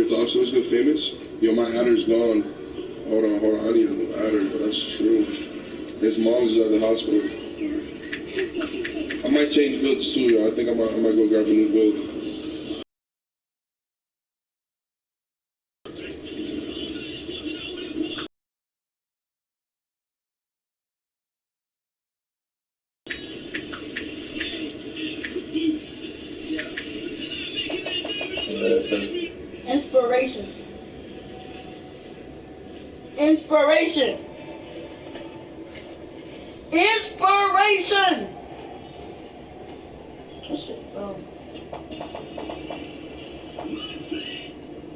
your thoughts? Who's good famous? Yo, my adder's gone. Hold on. I need a new adder. That's true. His mom's is at the hospital. I might change builds too, yo. I think I might go grab a new build. Inspiration. Inspiration. Inspiration. That shit, bro.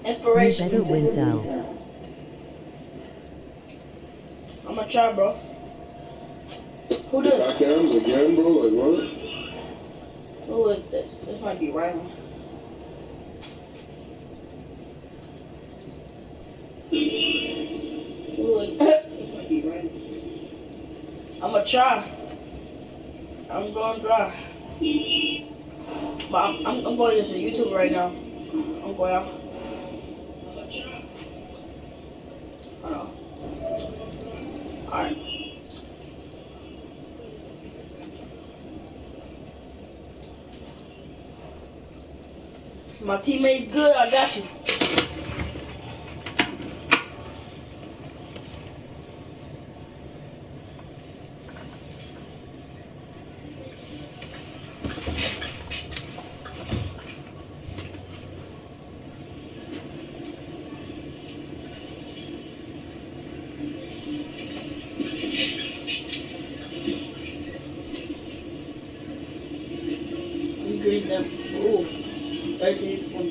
Inspiration. You better win, Sal. I'm gonna try, bro. Who this? Backhands again, bro? Like what? Who is this? This might be Ryan. Who is this might be Ryan. I'm gonna try. I'm gonna try. But I'm going to YouTube right now. I'm going out. Hold on. Alright. My teammate's good, I got you. Grade them. Ooh. 13, 20.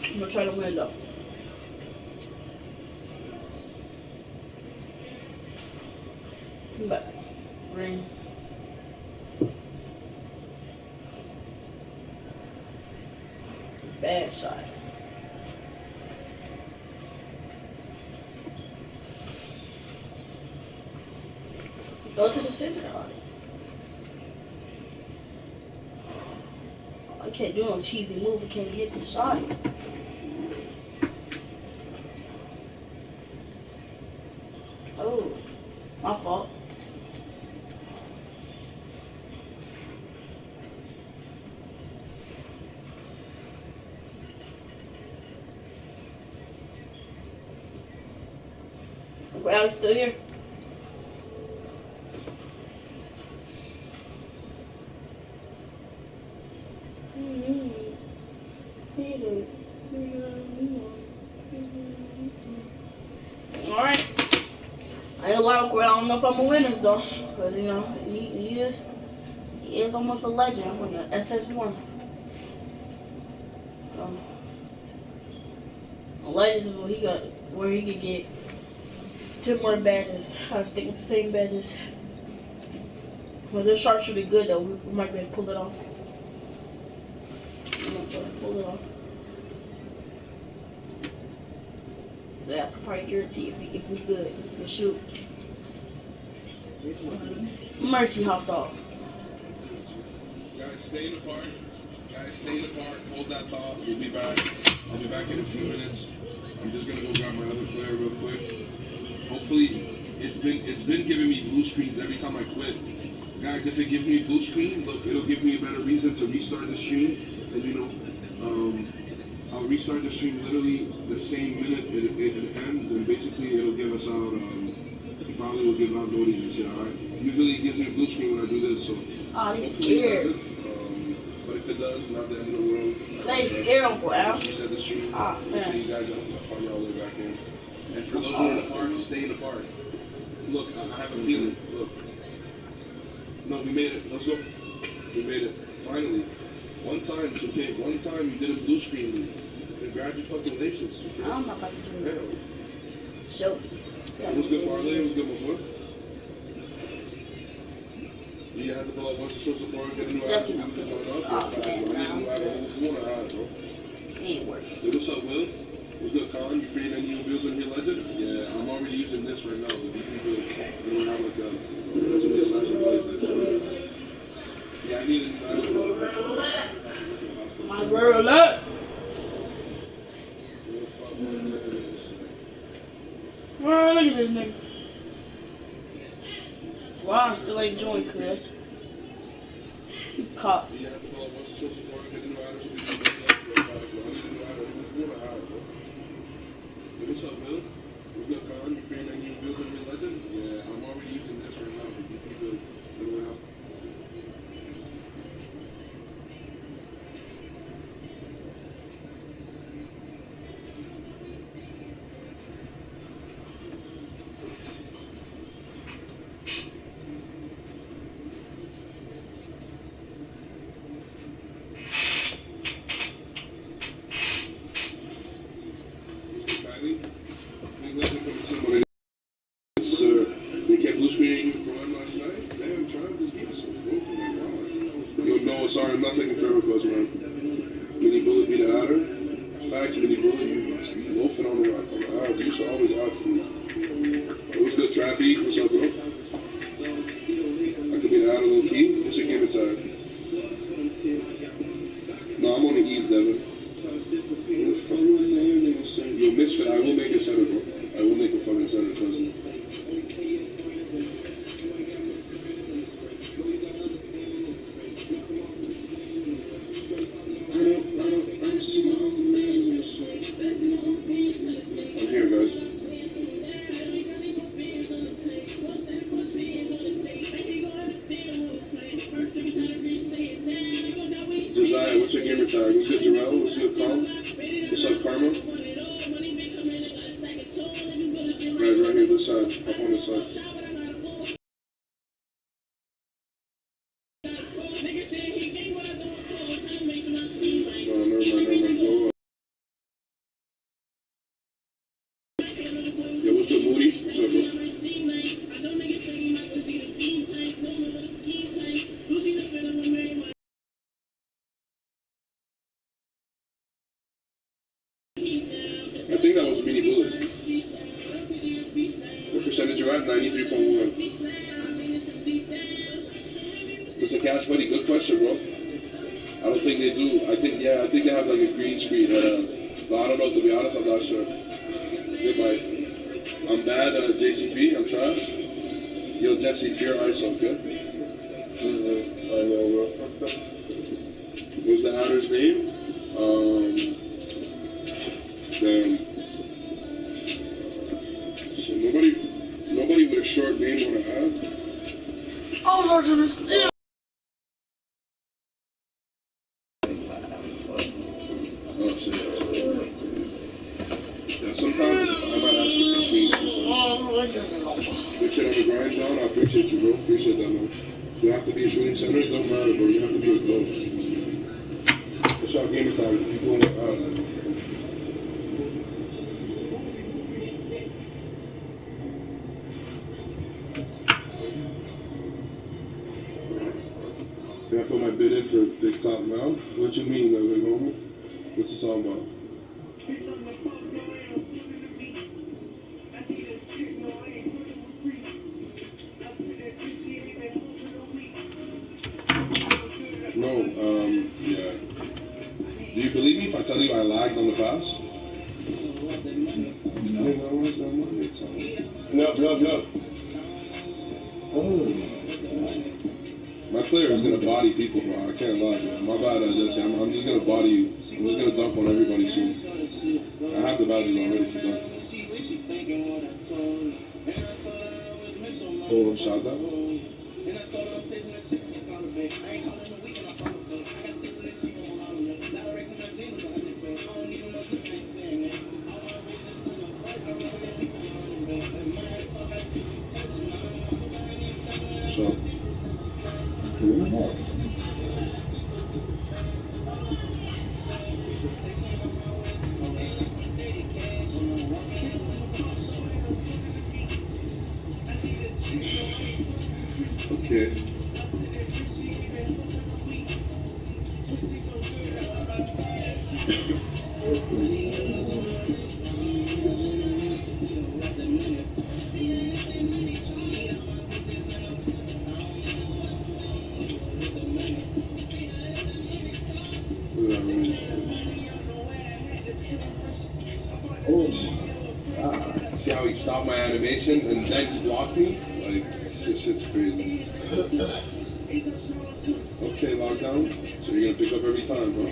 I'm gonna try to win though. Come back. Ring. Bad shot. Go to the center on it. I can't do no cheesy move. I can't hit the shot. Oh, my fault. Alex still here? Alright. I ain't like, I don't know if I'm gonna win this though. But you know, he is almost a legend with the SS1. So a legend is what he got, where he could get 10 more badges. I was thinking the same badges. Well, this sharpshooter good though. We might be able to pull it off. Pull it off. Yeah, I could probably guarantee if we could shoot. Mercy hopped off. Guys, stay in the park. Hold that thought. We'll be back. I'll be back in a few minutes. I'm just gonna go grab my other player real quick. Hopefully, it's been giving me blue screens every time I quit. Guys, if it gives me blue screen, look, it'll give me a better reason to restart the stream. And you know, I'll restart the stream literally the same minute it ends, and basically it'll give us out. It probably will give out notice and shit. Alright. Usually it gives me a blue screen when I do this, so. Oh, they scared. But if it does, not the end of the world. They scared him, boy. Reset the stream. Oh, man. You guys, I'll call y'all way back in. And for those who are in the park, stay in the park. Look, I have a feeling. Look. No, we made it. Let's go. We made it. Finally. One time, okay? One time you did a blue screen lead. Congratulations. I'm not about to do it. Show. It was good parlay. It was good before. You had to pull up once to show support, get a new app. We can join up. We need a new app. We want to add, bro. ain't working. Hey, what's up, Will? What's good, Colin? You creating any new builds on your legend? Yeah, I'm already using this right now. The DP build. We don't have like a slash blades. Yeah, I need a My girl, look. Bro, look at this nigga. Wow, still ain't joined, Chris. You caught. You have to call it once it's supposed to get the new items. What's up, Will? What's good, Colin? You creating any new builds on your legend? Yeah, I'm already using this right now. The DP build. We don't have. They kept blue screening for one last night. Damn, Trav, this game is so broken, my God. Yo, no, sorry, I'm not taking fair requests, man. Mini Bullet beat the Adder. Facts, Mini Bullet, you loafing on the odds. You should always odd for me. What's good, Trappy? What's up, bro? I could be the Adder low key. What's your game attack? No, I'm on the E's, Devin. Yo, Misfit, I will make a center, bro. I will make a fucking center, trust me. I'm here, guys. Josiah, what's your gamer tag? What's good, Jarrell? What's good, Carl? What's up, Karma? Guys, right here, this side. Up on this side. No, never mind. Go up. Yo, what's good, Moody? What's up, bro? I think that was Mini Bullet. What percentage you at? 93.1. What's a cash buddy? Good question, bro. I don't think they do. I think they have like a green screen. But I don't know, to be honest, I'm not sure. They might. I'm bad at JCP, I'm trash. Yo, Jesse, pure ISO, good? I know, bro. What's the adder's name? Damn. So nobody with a short name wanna have? I was watching this. Yeah. Oh, shit. Yeah, sometimes I might ask you for speed. Good shit on the grind, John. I appreciate you, bro. Appreciate that, man. You have to be a shooting center. It don't matter, bro. You have to be a coach. What's our game time? People in the Can I put my bid in for Big Top now? What you mean, like, homie? What's this all about? No, yeah. Do you believe me if I tell you I lagged on the pass? No. Oh. My player is gonna body people, bro. I can't lie, bro. My bad, Jesse. I'm just gonna body you. I'm just gonna dunk on everybody soon. I have the values already for dunk. Oh, shot that? So. Okay. See how he stopped my animation and then he blocked me? Like, shit's crazy. Okay, lockdown. So you're gonna pick up every time, bro.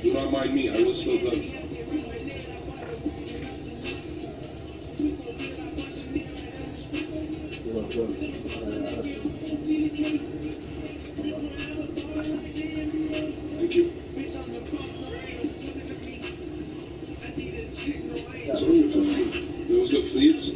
Do not mind me, I will still done. Thank you. Those good fleets.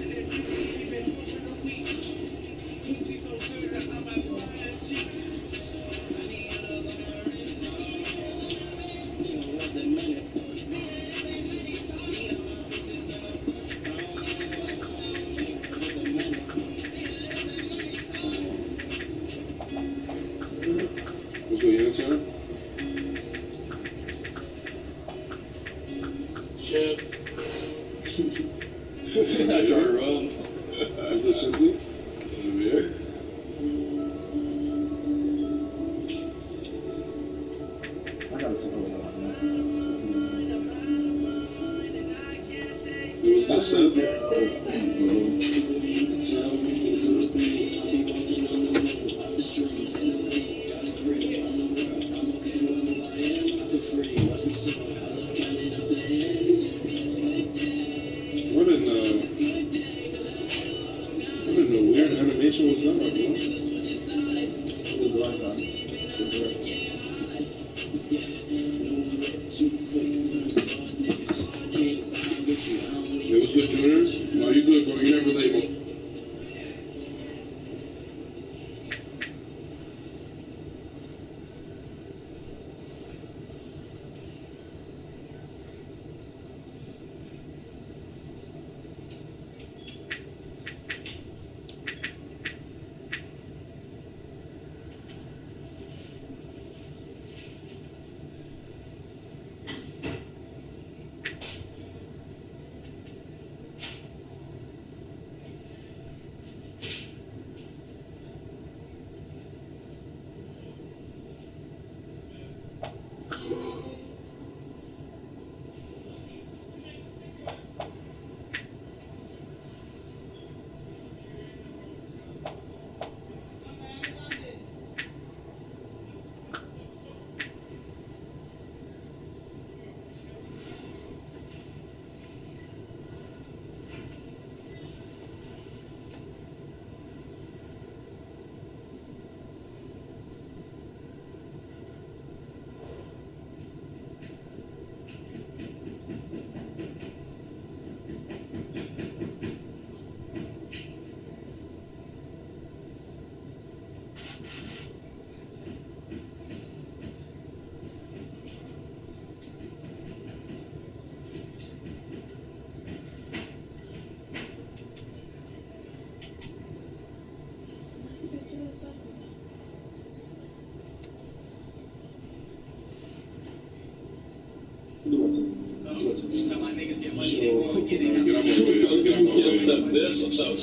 Let's go, Young Center. Shit. I try to run. Go simply. Over here. It was good What in the weird animation was that, bro? It was good, Junior. No, you good, bro. You never late, bro.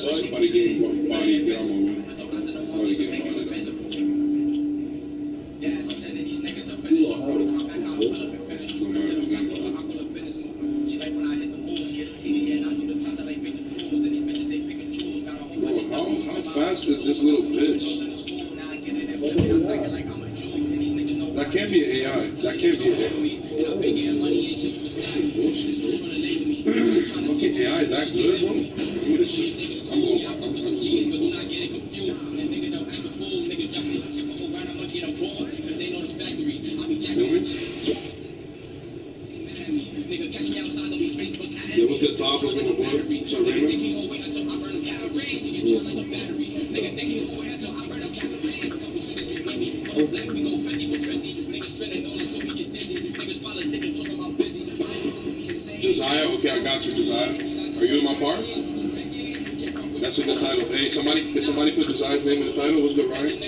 Somebody getting body, get on my way. Somebody getting body. How fast is this little bitch? That can't be AI. That can't be AI. Fucking AI that good, bro? I'm going. Yeah, what's good, Top? What's up, boy? What's up, Raymond? Josiah, okay, I got you, Josiah. Are you in my part? That's a good title. Hey, can somebody put Josiah's name in the title? What's good, Ryan?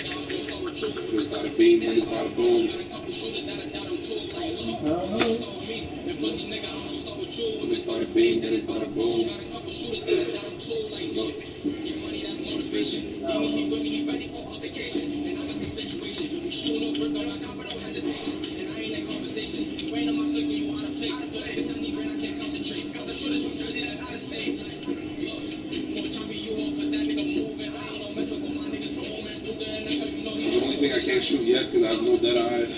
Bada bing, bada boom. Bada bing, bada boom. The only thing I can't shoot yet because I have no dead eyes.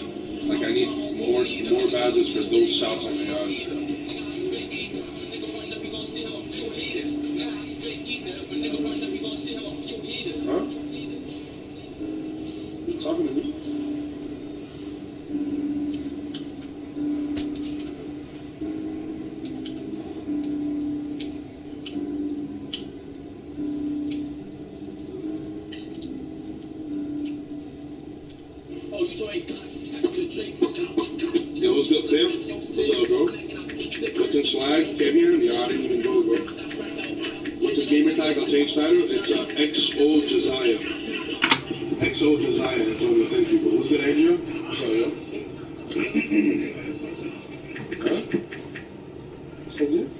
Like I need more badges for those shots on my eyes. Huh? You talking to me? Yo, what's up, Tim? What's up, bro? What's in swag? Came here? Yeah, I didn't even go, bro. What's his gamer tag? I'll change title. It's XO Josiah. XO Josiah. That's all the things people. What's good, Andrew? What's up, yo? Huh? What's up, dude?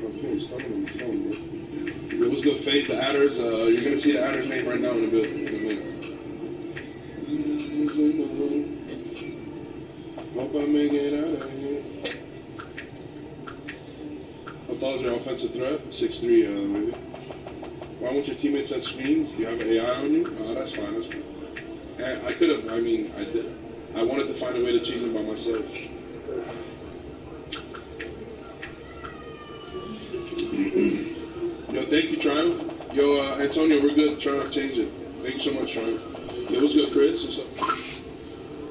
Okay, stop on the phone, bro. Yo, what's good, Faith? The adders, you're gonna see the adder's name right now in a bit. Hope I make it out of here. How tall is your offensive threat? 6'3", maybe. Why won't your teammates set screens? You have an AI on you? That's fine, that's fine. I could have, I mean, I did. I wanted to find a way to change them by myself. Yo, thank you, Triumph. Yo, Antonio, we're good. Triumph, change it. Thank you so much, Triumph. Yo, what's good, Chris? What's up?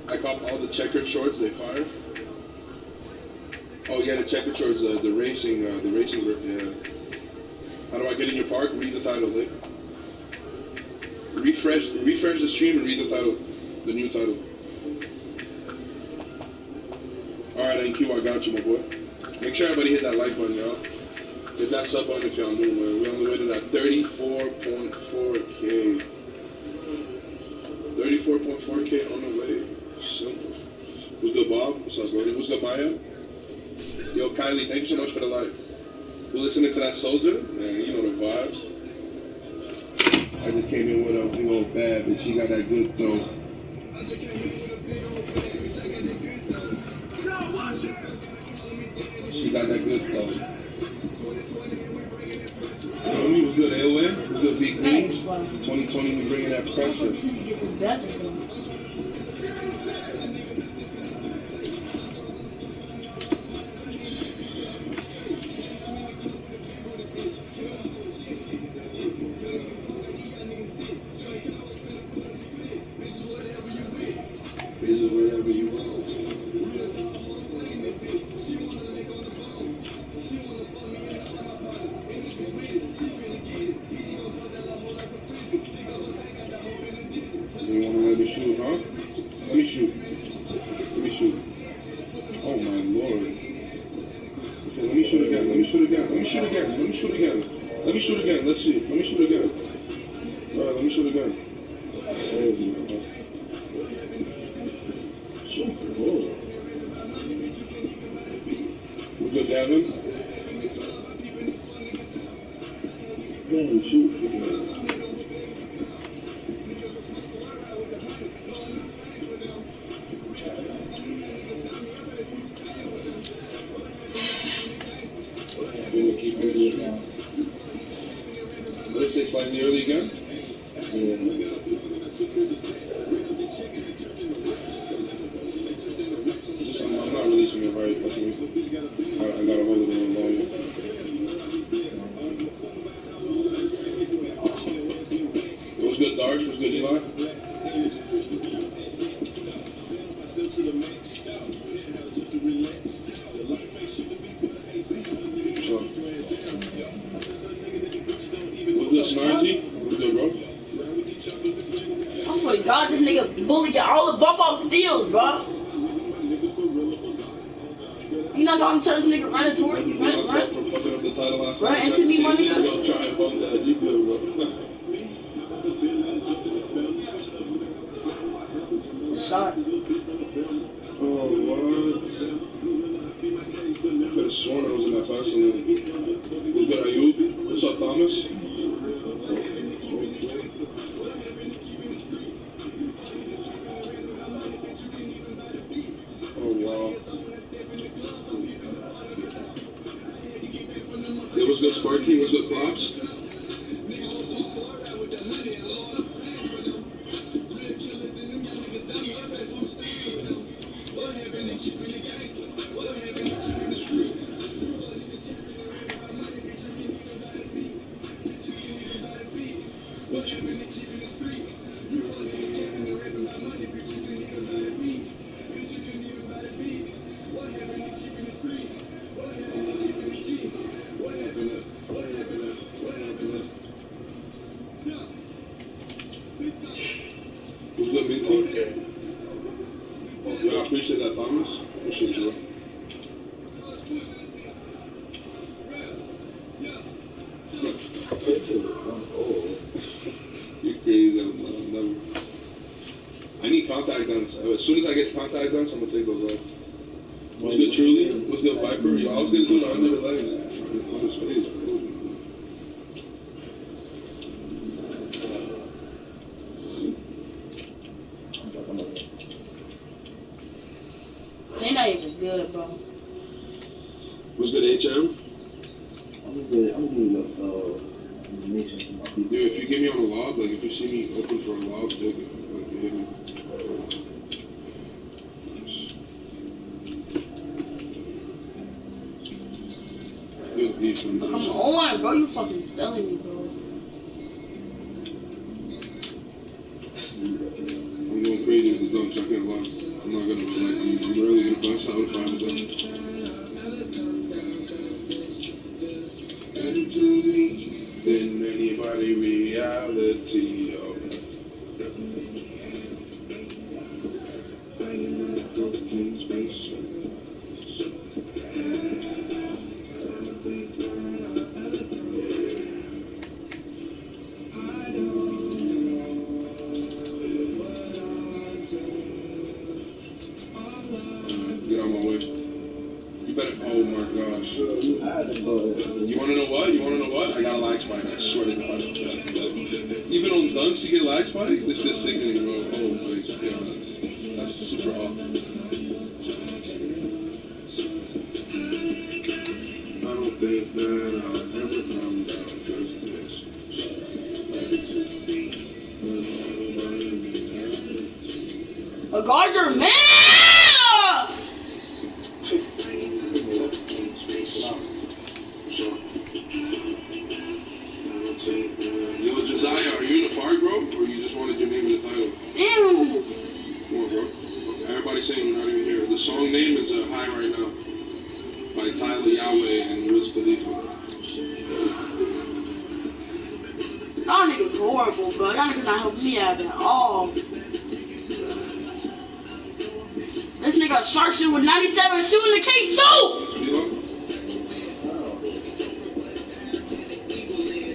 I caught all the checkered shorts they fired. Oh yeah, the checkered shorts, the racing, yeah. How do I get in your park? Read the title, Nick. Refresh the stream and read the title, the new title. All right, NQ, I got you, my boy. Make sure everybody hit that like button, y'all. Hit that sub button if y'all new, man. We're on the way to that 34.4K. 34.4K on the way. Simple. What's good, Bob? What's up, brother? What's good, Maya? Yo, Kylie, thank you so much for the like. Who listening to that soldier? Man, you know the vibes. I just came in with a big old bad, but she got that good throw. She got that good throw. It was good, AOA. It was good, Big Green. 2020, we bringing that pressure. Visit wherever you want. You want to let me shoot, huh? Let me shoot. Let me shoot. Oh my lord. Let me shoot again. Let me shoot again. Let me shoot again. Let me shoot again. Let me shoot again. Let's see. Let me shoot again. Alright, let me shoot again. We're good, Gavin. Go and shoot. Let's say slightly early again. Yeah. I'm not releasing it right. I gotta hold it in long. It was good, Darks. It was good, Eli. What's good, Snarzy? What's good, bro? I swear to God, this nigga bully got all the bump off steals, bro. You not gonna tell this nigga run into it? Run into me, my nigga. shot. Oh, what? I could have sworn I was in that passing lane. What's good, Ayub? What's up, Thomas? Oh, wow. It was good, Sparky. What's good, Pops? What's good, Minty? Yeah, I appreciate that, Thomas. Appreciate you. You're crazy. I'm never. I need contact lenses. As soon as I get contact lenses, I'm gonna take those off. What's good, Truly? What's good, Viper? Yo, I was gonna do the under the legs. On his face. They're not even good, bro. What's good, HM? I'm good. Information from my people. Dude, if you get me on a log, like if you see me open for a log, take it. Like, you hit me. Good defense. Come on, bro. You fucking selling me, bro. I'm going crazy with the dunks, I can't lie. I'm not gonna, like, I'm really gonna bust out if I have a dunk. Than anybody reality of get out my way. You better, oh my gosh. You wanna know what? I got a lag spike, I swear to God. Even on dunks, you get a lag spike? This is sickening, bro. Oh my God. That's super off. I don't think that I'll ever come down just this. A guard's your man! Yo, Josiah, are you in the park, bro? Or you just wanted your name in the title? Come on, bro. Everybody's saying you're not even here. The song name is High Right Now by Tyler Yahweh and Wiz Khalifa. Y'all niggas horrible, bro. Y'all niggas not helping me out at all. This nigga sharp shooting with 97 shooting the case shoot! You know?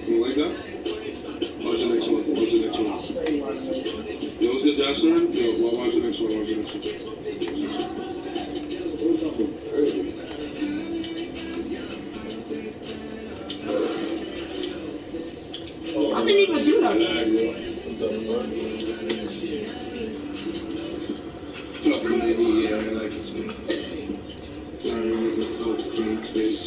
You like that? Watch the next one. Yo, what's good, Jasper? Yo, well, watch the next one. I didn't even do nothing. Fucking lady, yeah, I like it. Sorry, I'm gonna go to clean space.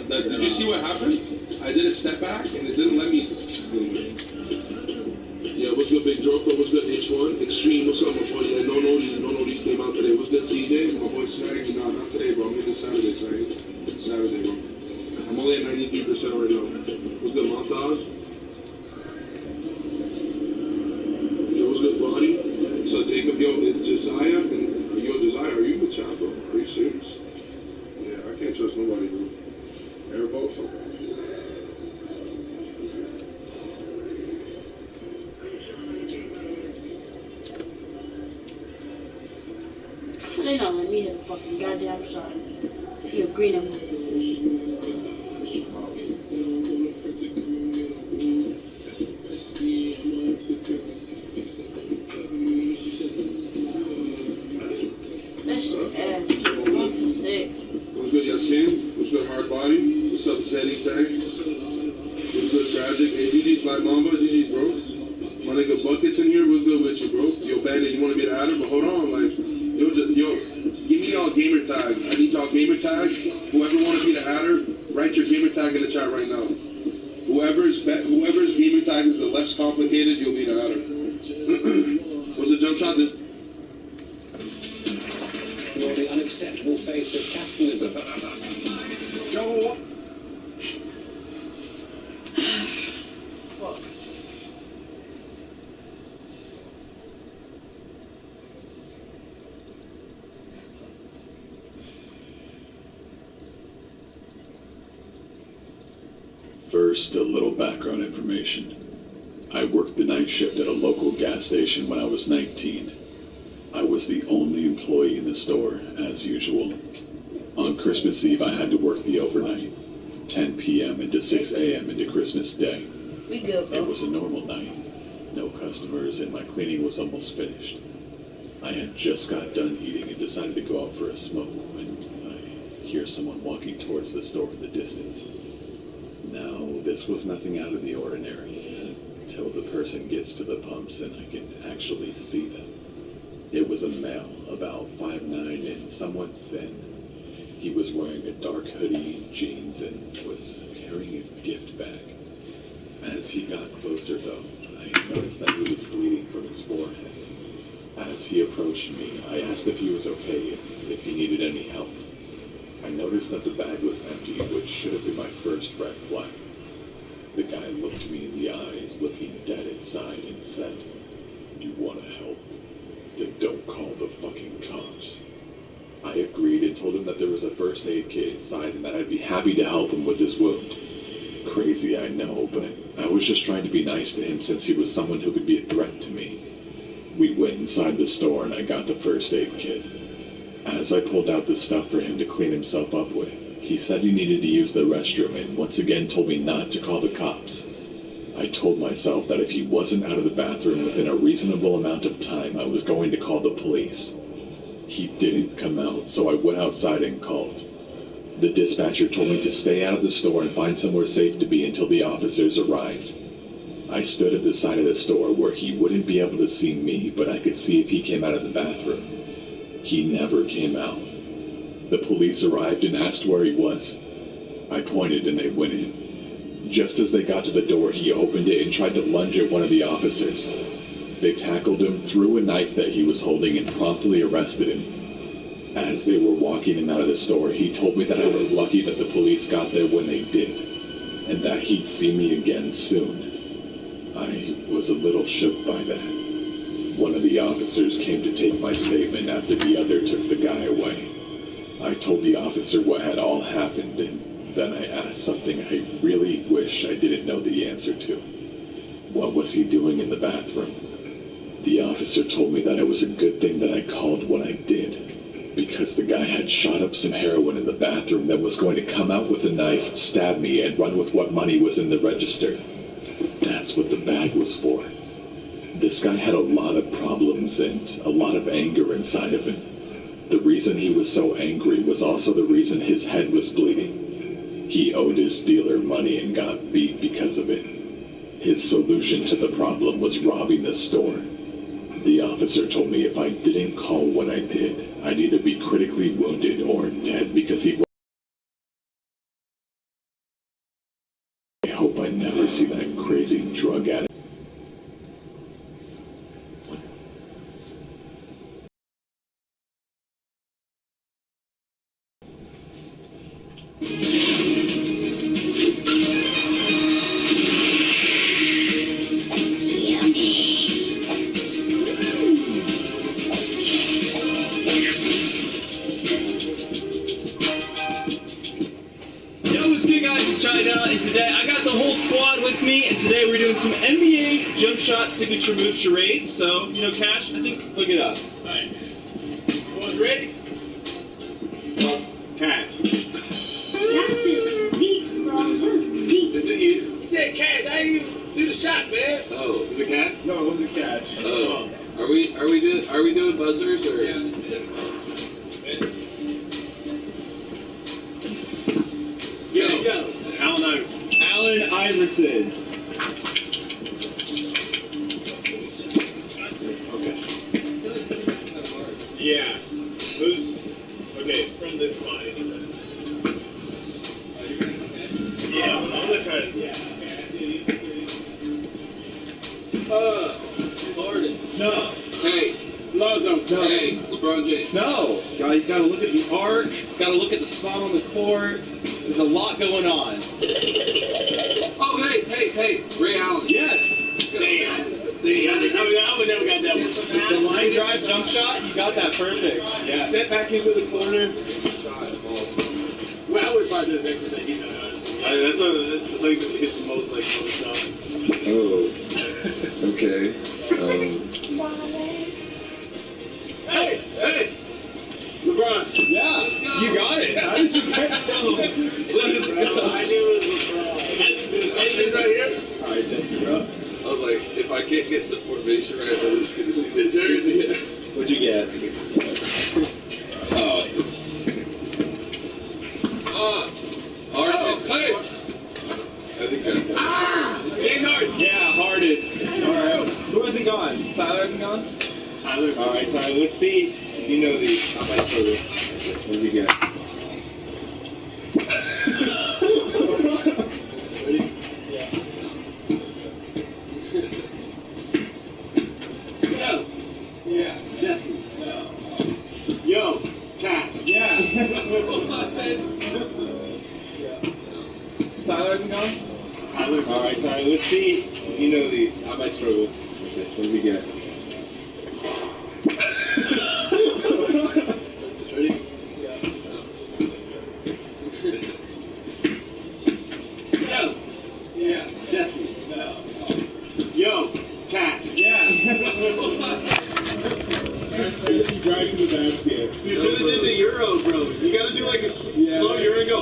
Did you see what happened? I did a step back and it didn't let me. Yeah, what's good, Big Joker? What's good, H1? Extreme, what's up, my boy? Yeah, no notice came out today. What's good, CJ? My boy Snag. No, not today, bro. I'm hitting Saturday, Saturday, bro. I'm only at 93% right now. What's good, Montage? Yo, what's good, Buddy? So, Jacob, yo, it's Josiah. And, yo, Josiah, are you the child, bro? Are you serious? Yeah, I can't trust nobody, bro. They're both okay. They not let me hit a fucking goddamn shot. Yo, green him. That shit ass. 1 for 6. What's good, Yasin? What's good, Hard Body? What's up, Zeddy Tank? What's good, Tragic? Hey, GG's Black Mamba. GG's, bro. My nigga Buckets in here. What's good with you, bro? Yo, Bandit, you want to be the adder? But hold on, like, yo, give me y'all gamer tags. I need y'all gamer tags. Whoever want to be the adder, write your gamer tag in the chat right now. Whoever's gamer tag is the less complicated, you'll be the adder. What's the jump shot? This. You're the unacceptable face of capitalism. Go. Fuck. First, a little background information. I worked the night shift at a local gas station when I was 19. I was the only employee in the store, as usual. On Christmas Eve, I had to work the overnight, 10 p.m. into 6 a.m. into Christmas Day. We good, It bro. was a normal night. No customers, and my cleaning was almost finished. I had just got done eating and decided to go out for a smoke when I hear someone walking towards the store in the distance. Now, this was nothing out of the ordinary until the person gets to the pumps and I can actually see them. It was a male, about 5'9" and somewhat thin. He was wearing a dark hoodie, jeans, and was carrying a gift bag. As he got closer, though, I noticed that he was bleeding from his forehead. As he approached me, I asked if he was okay, if he needed any help. I noticed that the bag was empty, which should have been my first red flag. The guy looked me in the eyes, looking dead inside, and said, "You want to help? Then don't call the fucking cops." I agreed and told him that there was a first aid kit inside and that I'd be happy to help him with his wound. Crazy, I know, but I was just trying to be nice to him since he was someone who could be a threat to me. We went inside the store and I got the first aid kit. As I pulled out the stuff for him to clean himself up with, he said he needed to use the restroom and once again told me not to call the cops. I told myself that if he wasn't out of the bathroom within a reasonable amount of time, I was going to call the police. He didn't come out, so I went outside and called. The dispatcher told me to stay out of the store and find somewhere safe to be until the officers arrived. I stood at the side of the store where he wouldn't be able to see me, but I could see if he came out of the bathroom. He never came out. The police arrived and asked where he was. I pointed and they went in. Just as they got to the door, he opened it and tried to lunge at one of the officers. They tackled him, threw a knife that he was holding, and promptly arrested him. As they were walking him out of the store, he told me that I was lucky that the police got there when they did, and that he'd see me again soon. I was a little shook by that. One of the officers came to take my statement after the other took the guy away. I told the officer what had all happened, and then I asked something I really wish I didn't know the answer to. What was he doing in the bathroom? The officer told me that it was a good thing that I called when I did, because the guy had shot up some heroin in the bathroom that was going to come out with a knife, stab me, and run with what money was in the register. That's what the bag was for. This guy had a lot of problems and a lot of anger inside of him. The reason he was so angry was also the reason his head was bleeding. He owed his dealer money and got beat because of it. His solution to the problem was robbing the store. The officer told me if I didn't call when I did, I'd either be critically wounded or dead because he was. I hope I never see that crazy drug addict. Yo, what's good, guys? It's Johnny Down, and today I got the whole squad with me, and today we're doing some NBA jump shot signature move charades. So, Cash, I think, look it up. Alright. Everyone's ready? Cash. That's deep, bro. Deep. Is it you? He said cash. How you do the shot, man? Oh. Is it cash? No, it wasn't cash. Oh. Are we doing buzzers or? Yeah. Go. Allen Iverson. Okay. Yeah. Okay, it's from this line. Yeah, I'm gonna try it. Yeah. Harden. No. Hey. Lonzo. No. Hey, LeBron James. No. Guys, gotta look at the arc. Gotta look at the spot on the court. There's a lot going on. Oh, hey, Ray Allen. Yes. Damn. I would never got that one. The line drive jump shot, you got that perfect. Yeah. Step back into the corner. Well, I would probably do the next one that he does. That's like hits the most like most shots. Oh. Okay. Hey. LeBron. Yeah. You got it. How did you get it? I knew it was LeBron. Anything right here? All right, thank you, bro. I was like, if I can't get the formation right, I'm just gonna leave the jersey. What'd you get? Harden. Hey. I think that's James Harden. Yeah, Harden. All right. Who hasn't gone? Tyler hasn't gone? Tyler. All right, Tyler. Let's see if you know these. I might throw this. What do you get? Ready? Yeah. Yo. Yeah. Jesse. Yo. Cat. Yeah. Tyler hasn't gone? Tyler. All right, Tyler. Let's see if you know these. I might struggle. Okay. What do we get? Ready? Yeah. Yo. Yeah. Jesse. No. Yo. Cat. Yeah. You driving the basket. You should have did the Euro, bro. You gotta do like a slow Euro and go.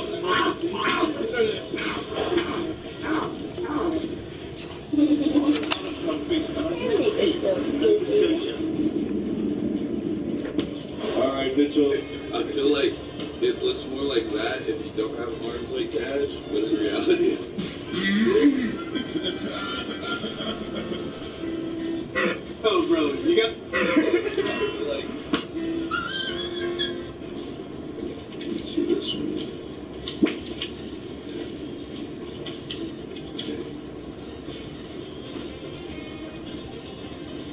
All right, Mitchell. I feel like it looks more like that if you don't have arms like Cash, but in reality. Oh, bro, you got. Like, see this one.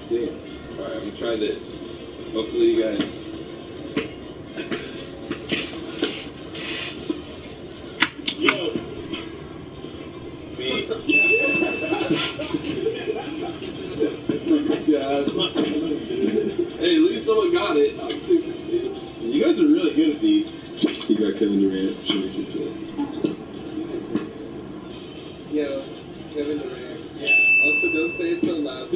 Damn. Alright, I'm gonna try this. Hopefully you guys. Yo. Me. Good job. Hey, at least someone got it. You guys are really good at these. You got Kevin Durant. Yo, Kevin Durant. Yeah. Also, don't say it so loud.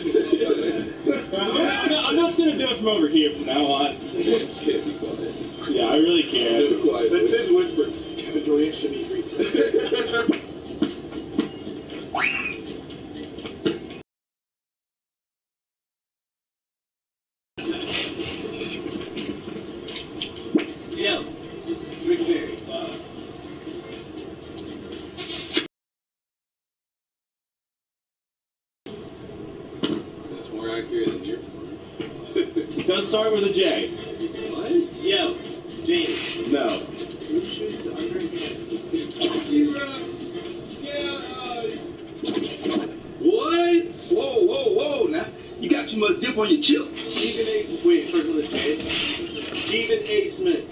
I'm just gonna do it from over here from now on. Just can't be quiet. Yeah, I really can't. Be quiet. That's his whisper. Kevin Durant should be free. Yeah. Rick Barry. That's more accurate than your form. It does start with a J. What? Yo. James. No. Who shoots underhand? What? Whoa, now. You got too much dip on your chip. Stephen A. Wait, first with a J. Stephen A. Smith.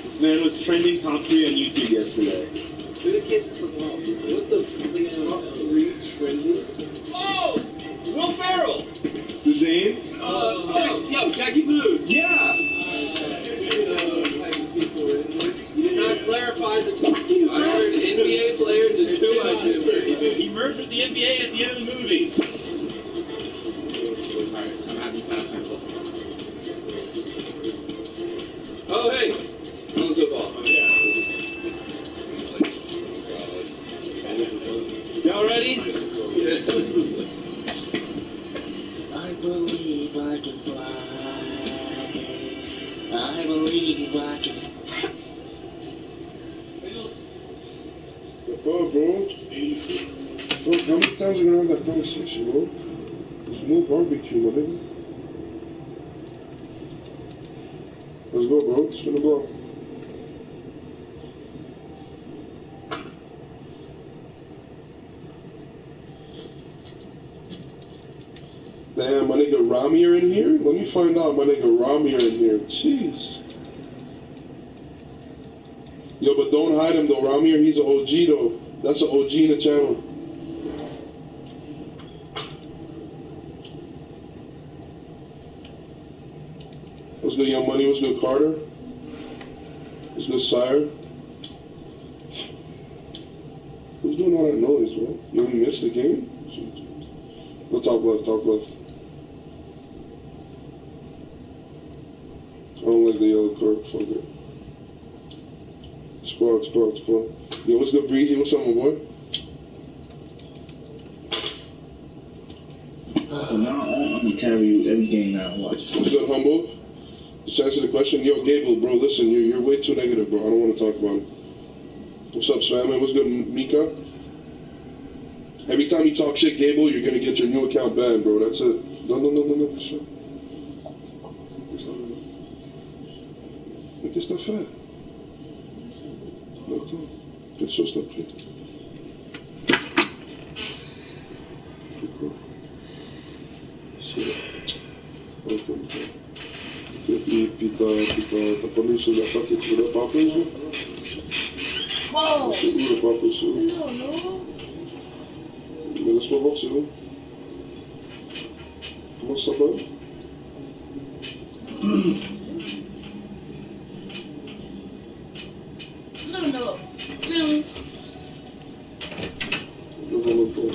This man was trending top 3 on YouTube yesterday. Who the kids is the ball? What the top 3 trending? Oh! Will Ferrell! His name? Jackie Blue. Yeah! You did not clarify the top. I heard NBA players and 2 I did. He merged with the NBA at the end of the movie. Alright, I'm happy to pass myself. Oh, hey. On to the ball. Y'all ready? I believe I can fly. I believe I can. The fuck, bro? Bro, how many times are we gonna have that conversation, bro? There's no barbecue, my nigga. Let's go, bro. Spin the block. Damn, my nigga Ramir in here? Let me find out my nigga Ramir in here. Jeez. Yo, but don't hide him though, Ramir. He's an OG though. That's an OG in the channel. What's good, Young Money? What's good, Carter? What's good, Sire? Who's doing all that noise, bro? You only missed the game? Go top left, top left. I don't like the yellow card, fuck it. Squad. Yo, what's good, Breezy? What's up, my boy? Now I'm gonna carry you every game now. Watch. What's good, Humble? Just answer the question. Yo, Gable, bro, listen, you're way too negative, bro. I don't want to talk about it. What's up, Spam? What's good, Mika? Every time you talk shit, Gable, you're gonna get your new account banned, bro. That's it. No. Shit. Make this stuff fat. No time. Get your stuff here. T'as pas mis sur la patte que tu voulais pas plus, là? Wow. C'est où le pas plus, là? Non. Mais laisse-moi voir, c'est où? Comment ça s'appelle? No. Really? Devant le pont.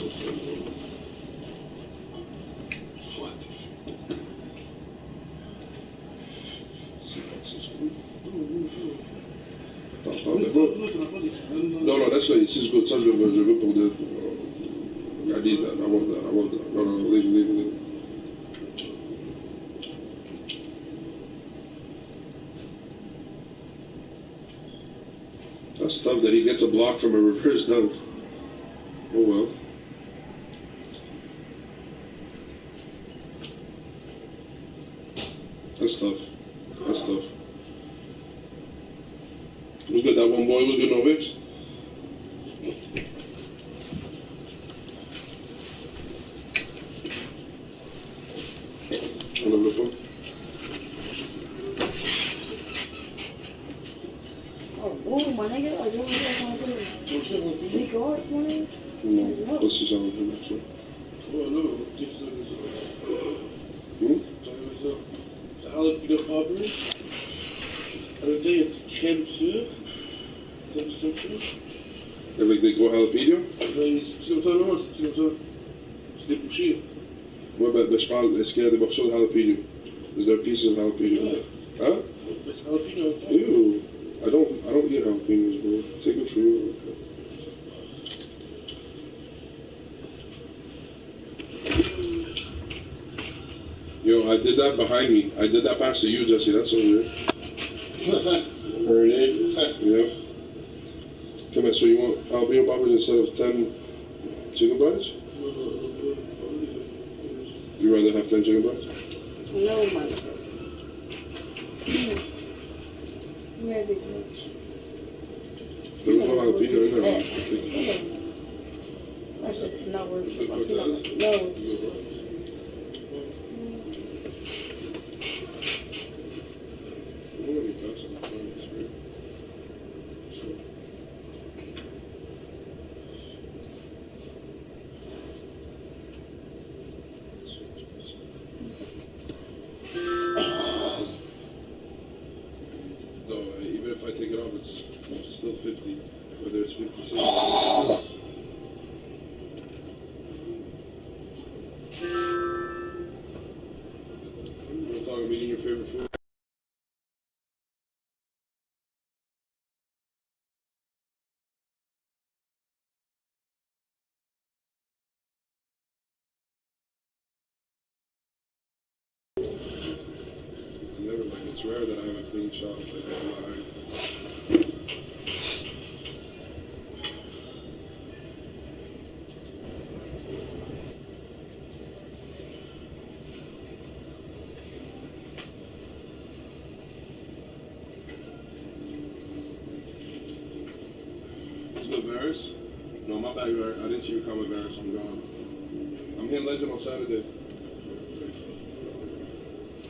No, that's like, c'est good. Ça, je veux pour de. I need that. I want that. No, leave it. That's tough that he gets a block from a reverse dunk. Oh well. That's tough. Was good, that one boy was good, Novix. I love the phone. Oh, my nigga, I don't know what I'm doing. Big guards, my nigga? No, this is all of them, actually. Oh, no. Ça a l'air de Aubrey. Alors, il y a crème sûre. Like they go jalapeno? C'est comme ça, non, c'est comme ça. C'est des bouchées. Ouais, ben, je parle, est-ce qu'il y a des morceaux de jalapeno? Is there pieces of jalapeno? Yeah. Huh? It's jalapeno. Ew. I don't eat jalapenos, bro. Take it for you. Yo, I did that behind me. I did that past to you, Jesse. That's so weird. Heard it. Yeah. Come here, so you want jalapeno poppers instead of 10 chicken bites? You rather have 10 chicken bites? No, man. Maybe not. There was no jalapeno in there. I said it's not worth it. No, it's No, even if I take it off, it's still 50. Whether it's 56. We're talking about eating your favorite food. Never, like, it's rare that I have a clean shot. Like, I lie. What's good, Varys? No, my bad, Varys. I didn't see your comment, Varys. I'm gone. I'm hitting Legend on Saturday.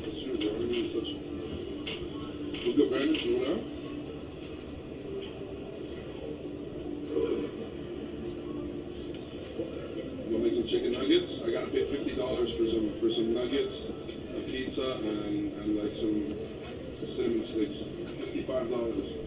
That's true, bro. I didn't even touch it. What's good, Brandon? You know? You want to make some chicken nuggets? I gotta pay $50 for some nuggets, a pizza, and like some cinnamon sticks. $55.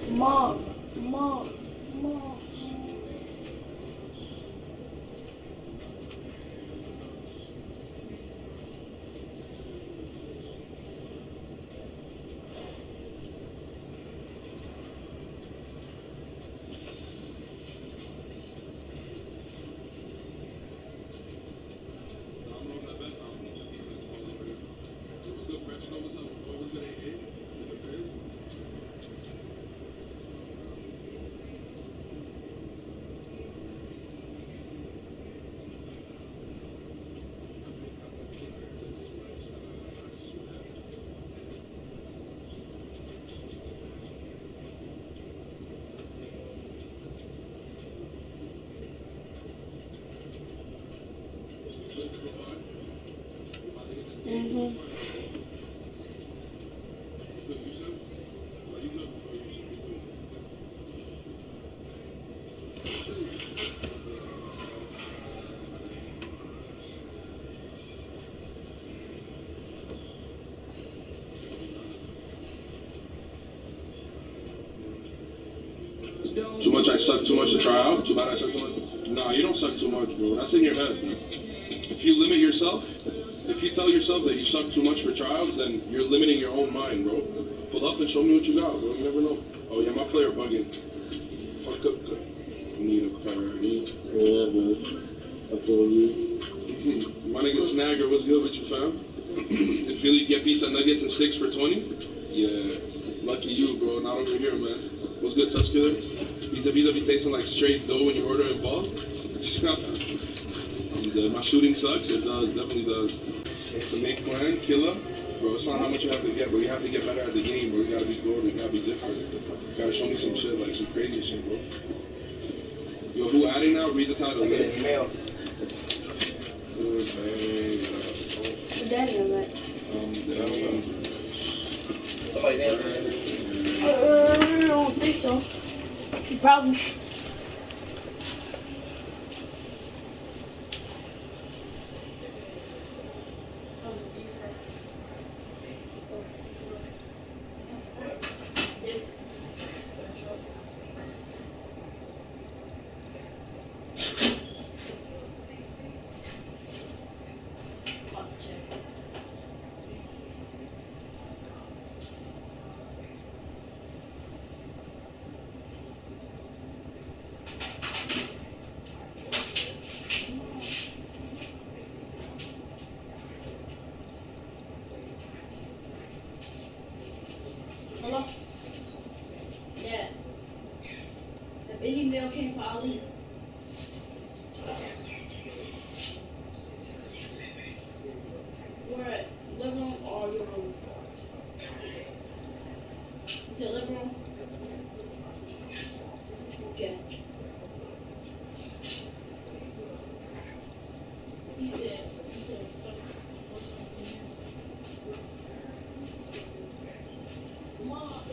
Mom, mom, mom. Too much, I suck too much to try out? Too bad I suck too much? Nah, you don't suck too much, bro. That's in your head. If you limit yourself, if you tell yourself that you suck too much for trials, then you're limiting your own mind, bro. Pull up and show me what you got, bro. You never know. Oh, yeah, my player bugging. Fuck up. I need a priority. Yeah, man. I told you. My nigga Snagger, what's good with you, fam? If Philly get pizza nuggets and sticks for 20? Yeah. Lucky you, bro. Not over here, man. What's good, Touch Killer? Pizza be tasting like straight dough when you order in bulk? I'm dead. My shooting sucks. It does. Definitely does. To make plan, killer. Bro, it's not how much you have to get, bro. You have to get better at the game, bro. You gotta be good. You gotta be different. You gotta show me some shit, like some crazy shit, bro. Yo, who adding now? Read the title. I get an email. Good, Daniel, man. Somebody there. I don't think so. Probably. Hello? Yeah. Have any mail came for Ali? Where at? Living room or your room? Is it living room? Okay. You said something. Mom.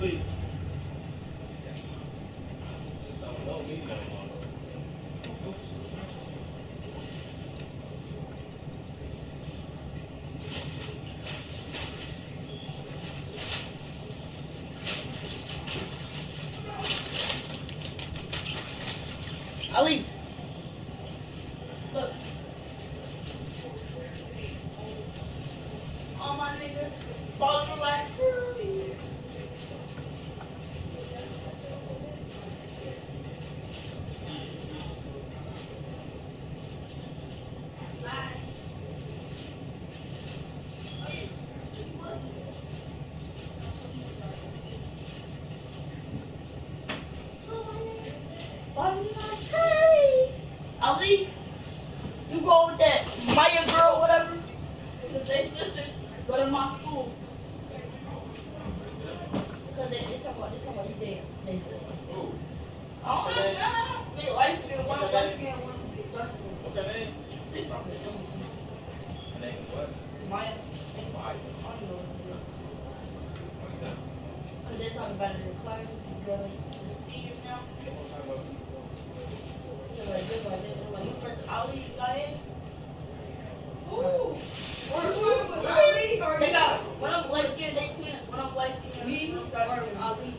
Ali, look. All my niggas falling like. Ali, you go with that Maya girl, whatever. Cause they sisters go to my school. Cause they talk about you they sister. Who? I don't know. They like one light skin, one dark skin. What's her name? They probably don't. Her name is what? Maya. Maya. I don't know what it is. What is that? Cause they're talking about it in class. The seniors now. They're like, you first Ali got in. Ooh. They got one of them light skin, they twin. One of them light skin. Me or Ali.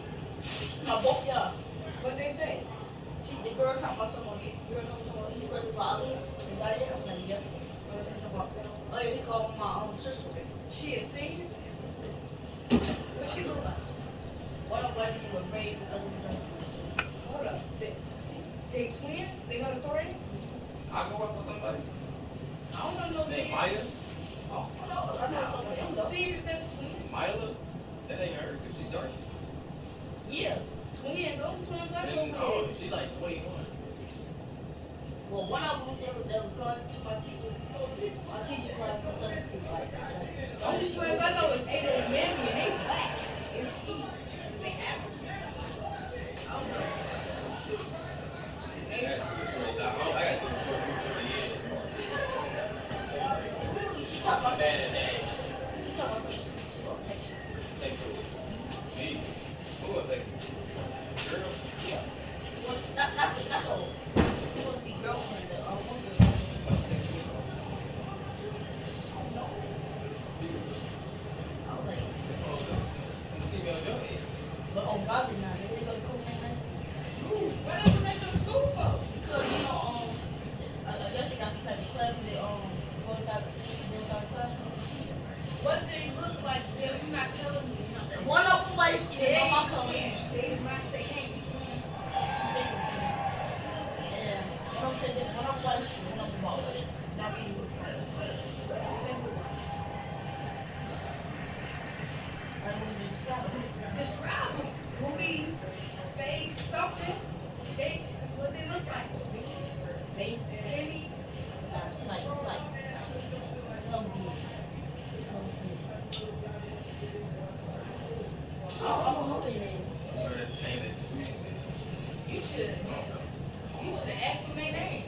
No, both y'all. What they say? The girl talking about someone. The girl talking about someone. You first about Ali. The guy in. I'm like, yep. Oh yeah, he called my sister. She a senior? What she look like? One of them light skin with braids and other than Hold up. They twins? They got a three? I go up with somebody. I don't know no Name seniors. Maya? I know somebody else though. Seniors that's twins. Mila? That ain't her, cause she dark. Yeah. Twins, only twins I And, know. oh, she's like 21. Well, one of them that was going to my teacher. My teacher class and substitute like. The only twins I know is Ada and Mammy, and they black. It's Eve. They African. I don't know. I got some stories. I got some stories from the end. She talk about Dad and dad. she talk about some shit. She gonna text you. Take who? Me? Who will take me? Girl? Yeah. Well, not the whole. It supposed to be girlfriend. The one girl. I don't know. I was like, Female your age. but oh God, they're not. They go to Copenhagen High School. Ooh, what else they go to school for? Because I guess they got some type of class where they go inside the classroom. What do they look like? You're not telling me. One of them light skin, They my ain't color. twins. They can't be twins. She said, yeah. One of them said that one of them light skin, one of them bald. That means I don't even describe it. Describe them. Booty, face, something. They, what they look like. Face, Skinny. it's like, some big. I don't know their names. Or the name that You should have asked for their names.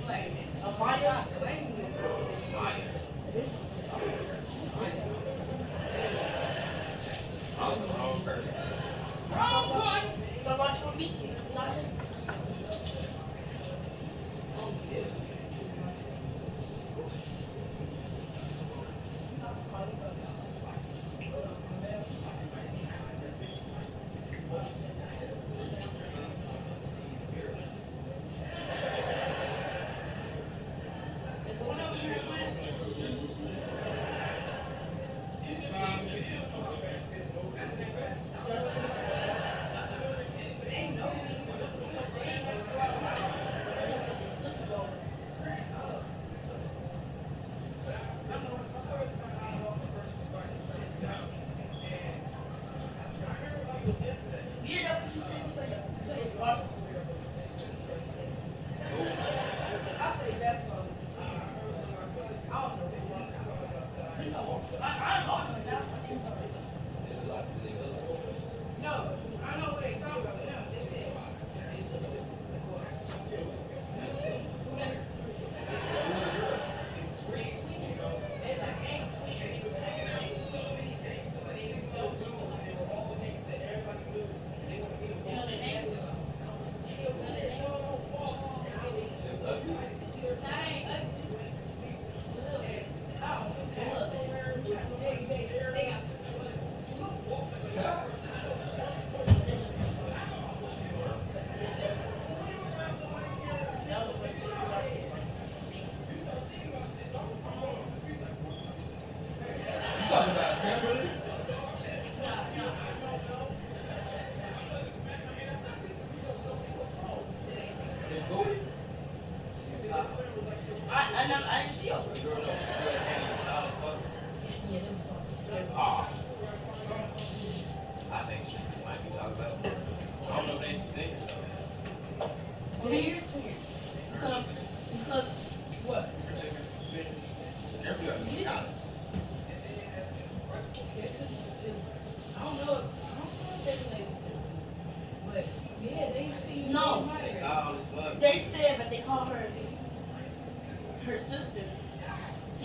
Like, Maya. claim this. Maya. I'm the wrong person. Wrong one. So much for me. Not him. One of them has twins. They know. Yeah, that's what she said. I play basketball. I don't know who won. I don't know now. I think so. No, I know what they talking about now. They said it's just who that's they like ain't twins.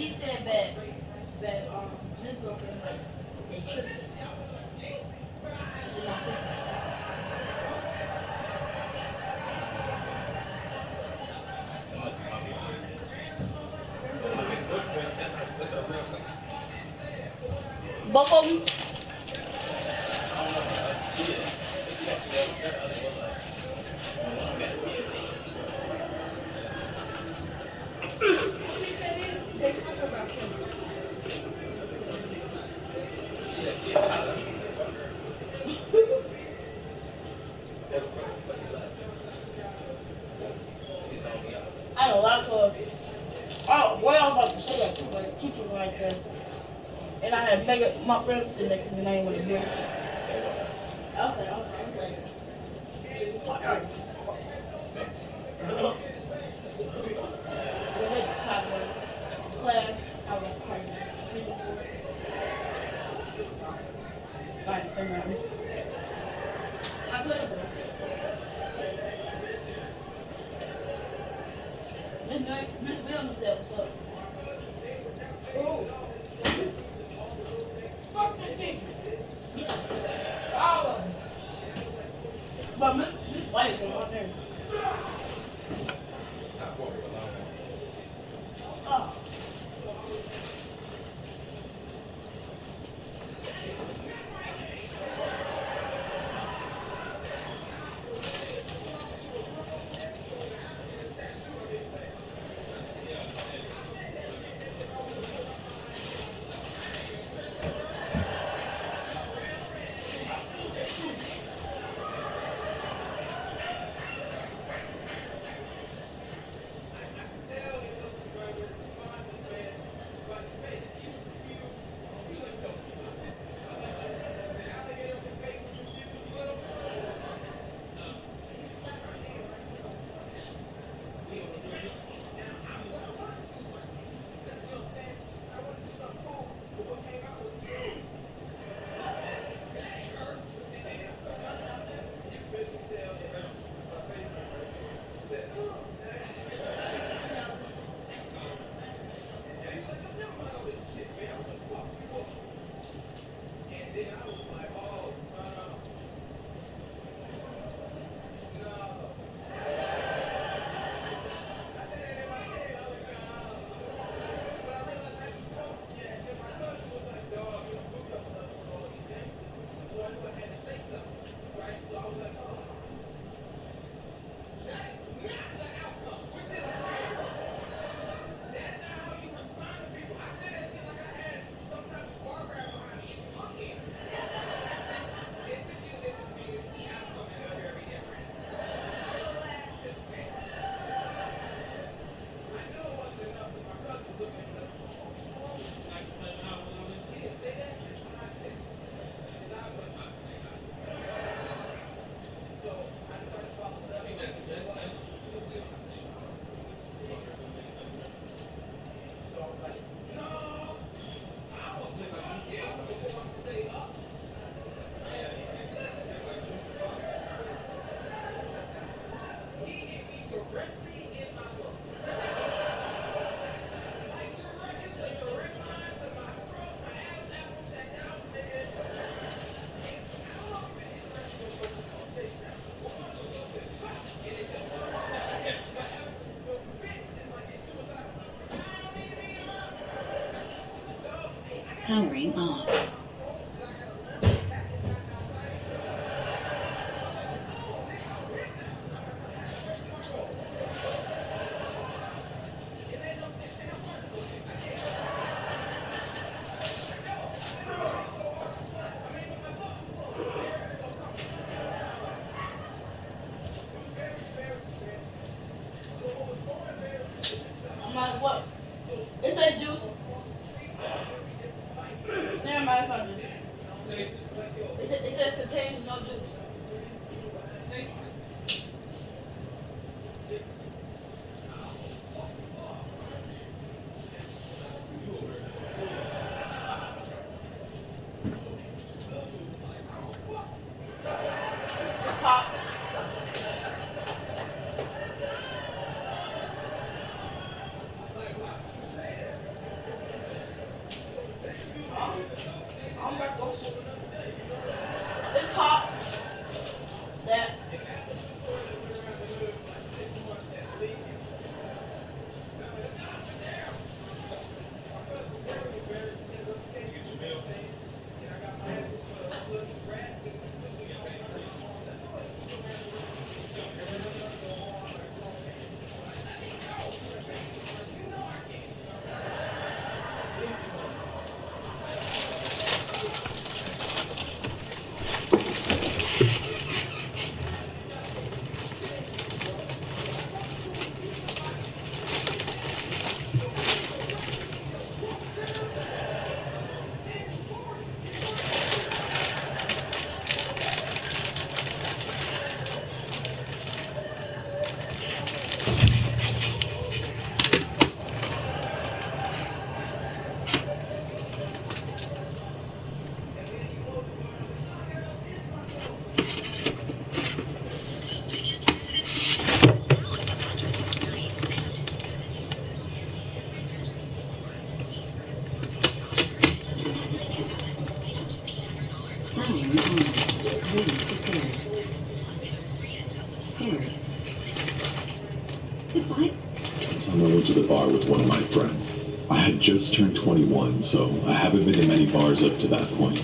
She said that his girlfriend like they tripped. Did not say both of them. They talk about Kim. I don't like her. Oh, boy, I was about to say that too, but teacher right there. And I had Megan, my friend sitting next to me, and I didn't want to hear it. I was like, when they class, I was crazy. I didn't say nothing. I could have. Miss Williams said, what's up? Oh, fuck the teacher. All of them. But Miss White was right there. Oh. Powering off. I'm like, what? It said juice. Never mind, it's not juice. It says contains no juice. It's pop. to the bar with one of my friends. I had just turned 21, so I haven't been to many bars up to that point.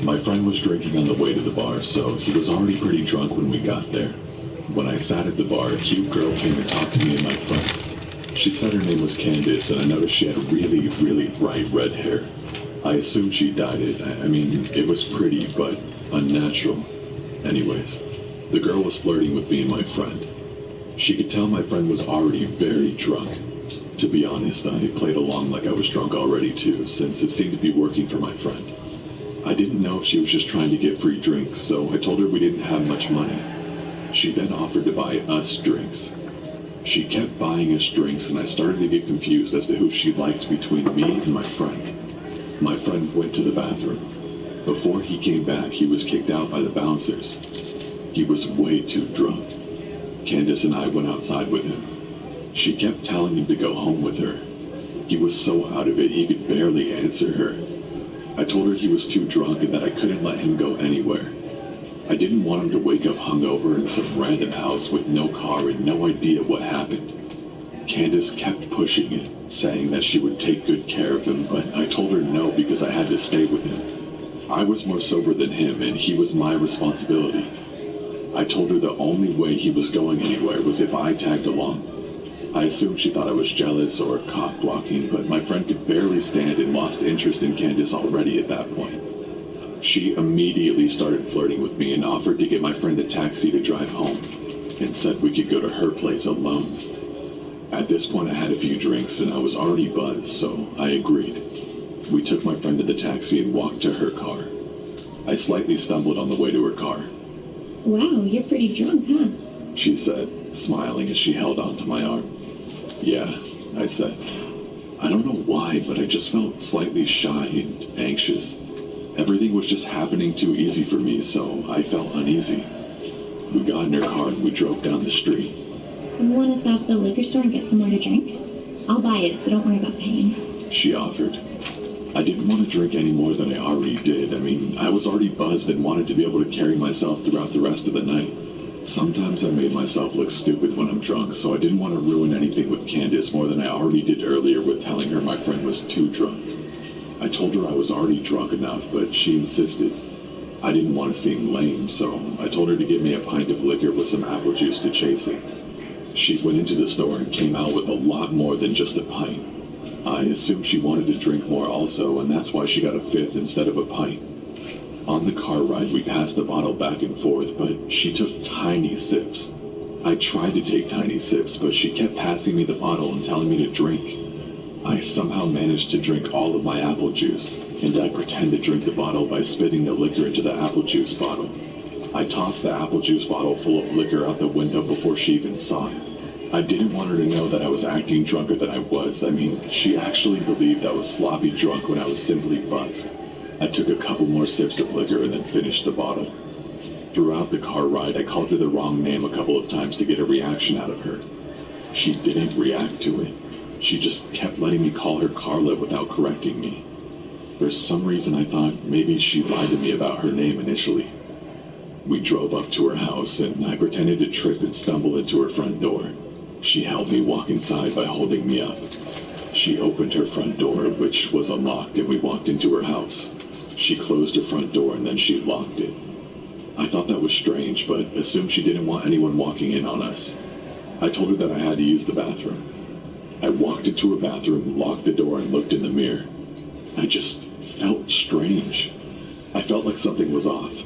My friend was drinking on the way to the bar, so he was already pretty drunk when we got there. When I sat at the bar, a cute girl came to talk to me and my friend. She said her name was Candace, and I noticed she had really, really bright red hair. I assumed she dyed it. I mean, it was pretty, but unnatural. Anyways, the girl was flirting with me and my friend. She could tell my friend was already very drunk. To be honest, I played along like I was drunk already too, since it seemed to be working for my friend. I didn't know if she was just trying to get free drinks, so I told her we didn't have much money. She then offered to buy us drinks. She kept buying us drinks, and I started to get confused as to who she liked between me and my friend. My friend went to the bathroom. Before he came back, he was kicked out by the bouncers. He was way too drunk. Candace and I went outside with him. She kept telling him to go home with her. He was so out of it, he could barely answer her. I told her he was too drunk and that I couldn't let him go anywhere. I didn't want him to wake up hungover in some random house with no car and no idea what happened. Candace kept pushing it, saying that she would take good care of him, but I told her no because I had to stay with him. I was more sober than him, and he was my responsibility. I told her the only way he was going anywhere was if I tagged along. I assumed she thought I was jealous or cock-blocking, but my friend could barely stand and lost interest in Candace already at that point. She immediately started flirting with me and offered to get my friend a taxi to drive home, and said we could go to her place alone. At this point I had a few drinks and I was already buzzed, so I agreed. We took my friend to the taxi and walked to her car. I slightly stumbled on the way to her car. Wow, you're pretty drunk, huh? She said, smiling as she held onto my arm. Yeah, I said. I don't know why, but I just felt slightly shy and anxious. Everything was just happening too easy for me, so I felt uneasy. We got in her car and we drove down the street. You want to stop at the liquor store and get some more to drink? I'll buy it, so don't worry about paying. She offered. I didn't want to drink any more than I already did. I mean, I was already buzzed and wanted to be able to carry myself throughout the rest of the night. Sometimes I made myself look stupid when I'm drunk, so I didn't want to ruin anything with Candace more than I already did earlier with telling her my friend was too drunk. I told her I was already drunk enough, but she insisted. I didn't want to seem lame, so I told her to give me a pint of liquor with some apple juice to chase it. She went into the store and came out with a lot more than just a pint. I assumed she wanted to drink more also, and that's why she got a fifth instead of a pint. On the car ride, we passed the bottle back and forth, but she took tiny sips. I tried to take tiny sips, but she kept passing me the bottle and telling me to drink. I somehow managed to drink all of my apple juice, and I pretended to drink the bottle by spitting the liquor into the apple juice bottle. I tossed the apple juice bottle full of liquor out the window before she even saw it. I didn't want her to know that I was acting drunker than I was. I mean, she actually believed I was sloppy drunk when I was simply buzzed. I took a couple more sips of liquor and then finished the bottle. Throughout the car ride, I called her the wrong name a couple of times to get a reaction out of her. She didn't react to it. She just kept letting me call her Carla without correcting me. For some reason, I thought maybe she lied to me about her name initially. We drove up to her house, and I pretended to trip and stumble into her front door. She helped me walk inside by holding me up. She opened her front door, which was unlocked, and we walked into her house. She closed her front door and then she locked it. I thought that was strange, but assumed she didn't want anyone walking in on us. I told her that I had to use the bathroom. I walked into her bathroom, locked the door, and looked in the mirror. I just felt strange. I felt like something was off.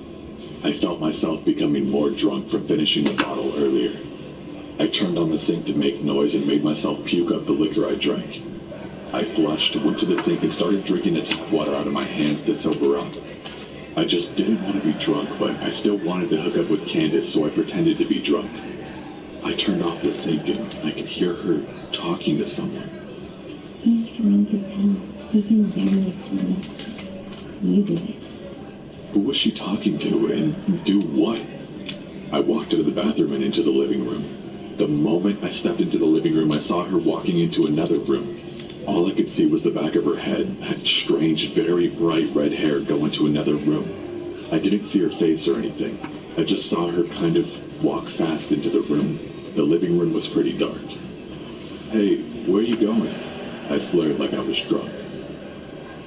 I felt myself becoming more drunk from finishing the bottle earlier. I turned on the sink to make noise and made myself puke up the liquor I drank. I flushed, went to the sink, and started drinking the tap water out of my hands to sober up. I just didn't want to be drunk, but I still wanted to hook up with Candace, so I pretended to be drunk. I turned off the sink and I could hear her talking to someone. He's drunk as hell. He can barely tell. You do it. Who was she talking to, and do what? I walked out of the bathroom and into the living room. The moment I stepped into the living room, I saw her walking into another room. All I could see was the back of her head, that strange, very bright red hair go into another room. I didn't see her face or anything. I just saw her kind of walk fast into the room. The living room was pretty dark. Hey, where are you going? I slurred like I was drunk.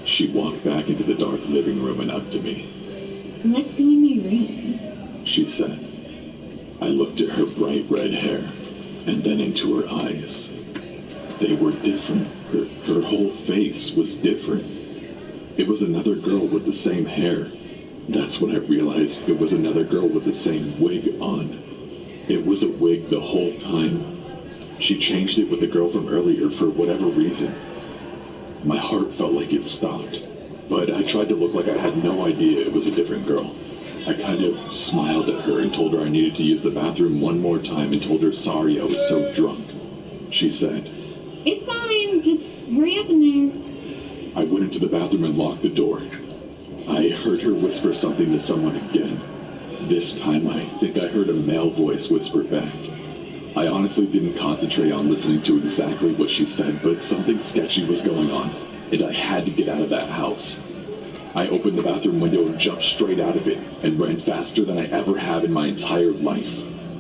She walked back into the dark living room and up to me. Let's go in my room. She said. I looked at her bright red hair and then into her eyes. They were different. Her whole face was different. It was another girl with the same hair. That's when I realized it was another girl with the same wig on. It was a wig the whole time. She changed it with the girl from earlier for whatever reason. My heart felt like it stopped, but I tried to look like I had no idea it was a different girl. I kind of smiled at her and told her I needed to use the bathroom one more time and told her sorry I was so drunk. She said, It's fine, just hurry up in there. I went into the bathroom and locked the door. I heard her whisper something to someone again. This time I think I heard a male voice whisper back. I honestly didn't concentrate on listening to exactly what she said, but something sketchy was going on, and I had to get out of that house. I opened the bathroom window and jumped straight out of it, and ran faster than I ever have in my entire life.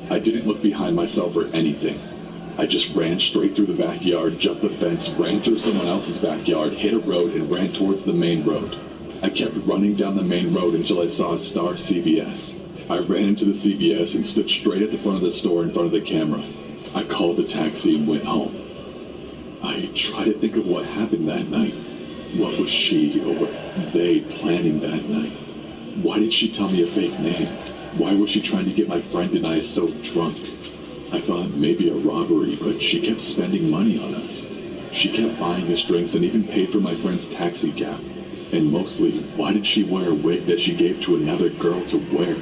I didn't look behind myself or anything. I just ran straight through the backyard, jumped the fence, ran through someone else's backyard, hit a road, and ran towards the main road. I kept running down the main road until I saw a Star CVS. I ran into the CVS and stood straight at the front of the store in front of the camera. I called a taxi and went home. I tried to think of what happened that night. What was she or they planning that night? Why did she tell me a fake name? Why was she trying to get my friend and I so drunk? I thought maybe a robbery, but she kept spending money on us. She kept buying us drinks and even paid for my friend's taxi cab. And mostly, why did she wear a wig that she gave to another girl to wear?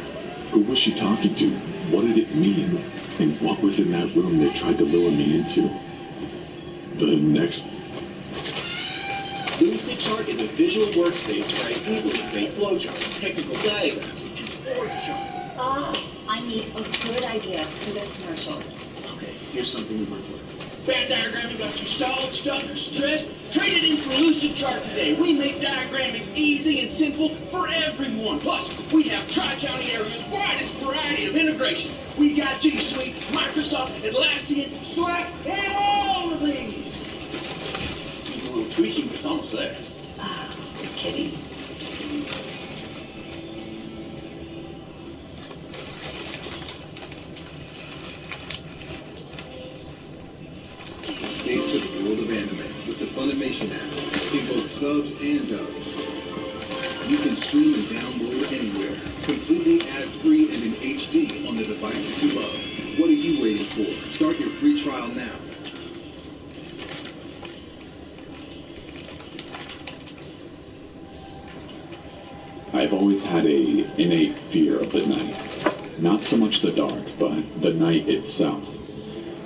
Who was she talking to? What did it mean? And what was in that room they tried to lure me into? The next... Lucidchart is a visual workspace where I easily create flowcharts, technical diagrams, and org charts. I need a good idea for this commercial. Okay, here's something we work with. Bad diagramming got you stalled, stuck, or stressed? Trade it in for Lucidchart today. We make diagramming easy and simple for everyone. Plus, we have Tri-County area's widest variety of integrations. We got G Suite, Microsoft, Atlassian, Slack, and all of these. Needs a little tweaking, but it's almost there. You're kidding. Escape to the world of anime with the Funimation app in both subs and dubs. You can stream and download anywhere, completely ad-free and in HD on the devices you love. What are you waiting for? Start your free trial now. I've always had an innate fear of the night. Not so much the dark, but the night itself.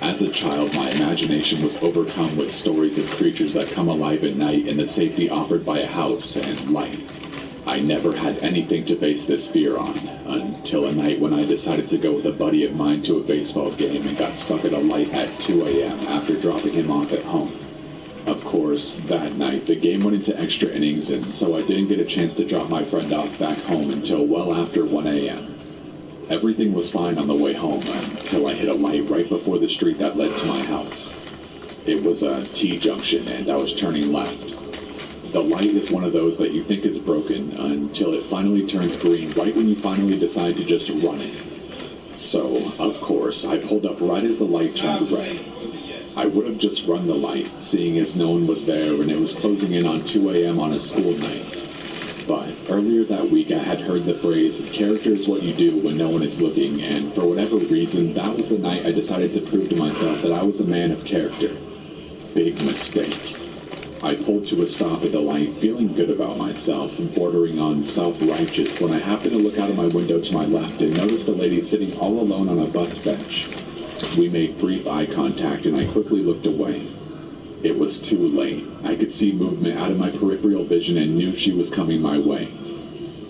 As a child, my imagination was overcome with stories of creatures that come alive at night and the safety offered by a house and light. I never had anything to base this fear on, until a night when I decided to go with a buddy of mine to a baseball game and got stuck at a light at 2 a.m. after dropping him off at home. Of course, that night, the game went into extra innings, and so I didn't get a chance to drop my friend off back home until well after 1 a.m. Everything was fine on the way home until I hit a light right before the street that led to my house. It was a T-junction and I was turning left. The light is one of those that you think is broken until it finally turns green right when you finally decide to just run it. So, of course, I pulled up right as the light turned red. I would have just run the light, seeing as no one was there and it was closing in on 2 a.m. on a school night. But earlier that week I had heard the phrase, character is what you do when no one is looking, and for whatever reason, that was the night I decided to prove to myself that I was a man of character. Big mistake. I pulled to a stop at the light, feeling good about myself, bordering on self-righteous, when I happened to look out of my window to my left and noticed a lady sitting all alone on a bus bench. We made brief eye contact and I quickly looked away. It was too late. I could see movement out of my peripheral vision and knew she was coming my way.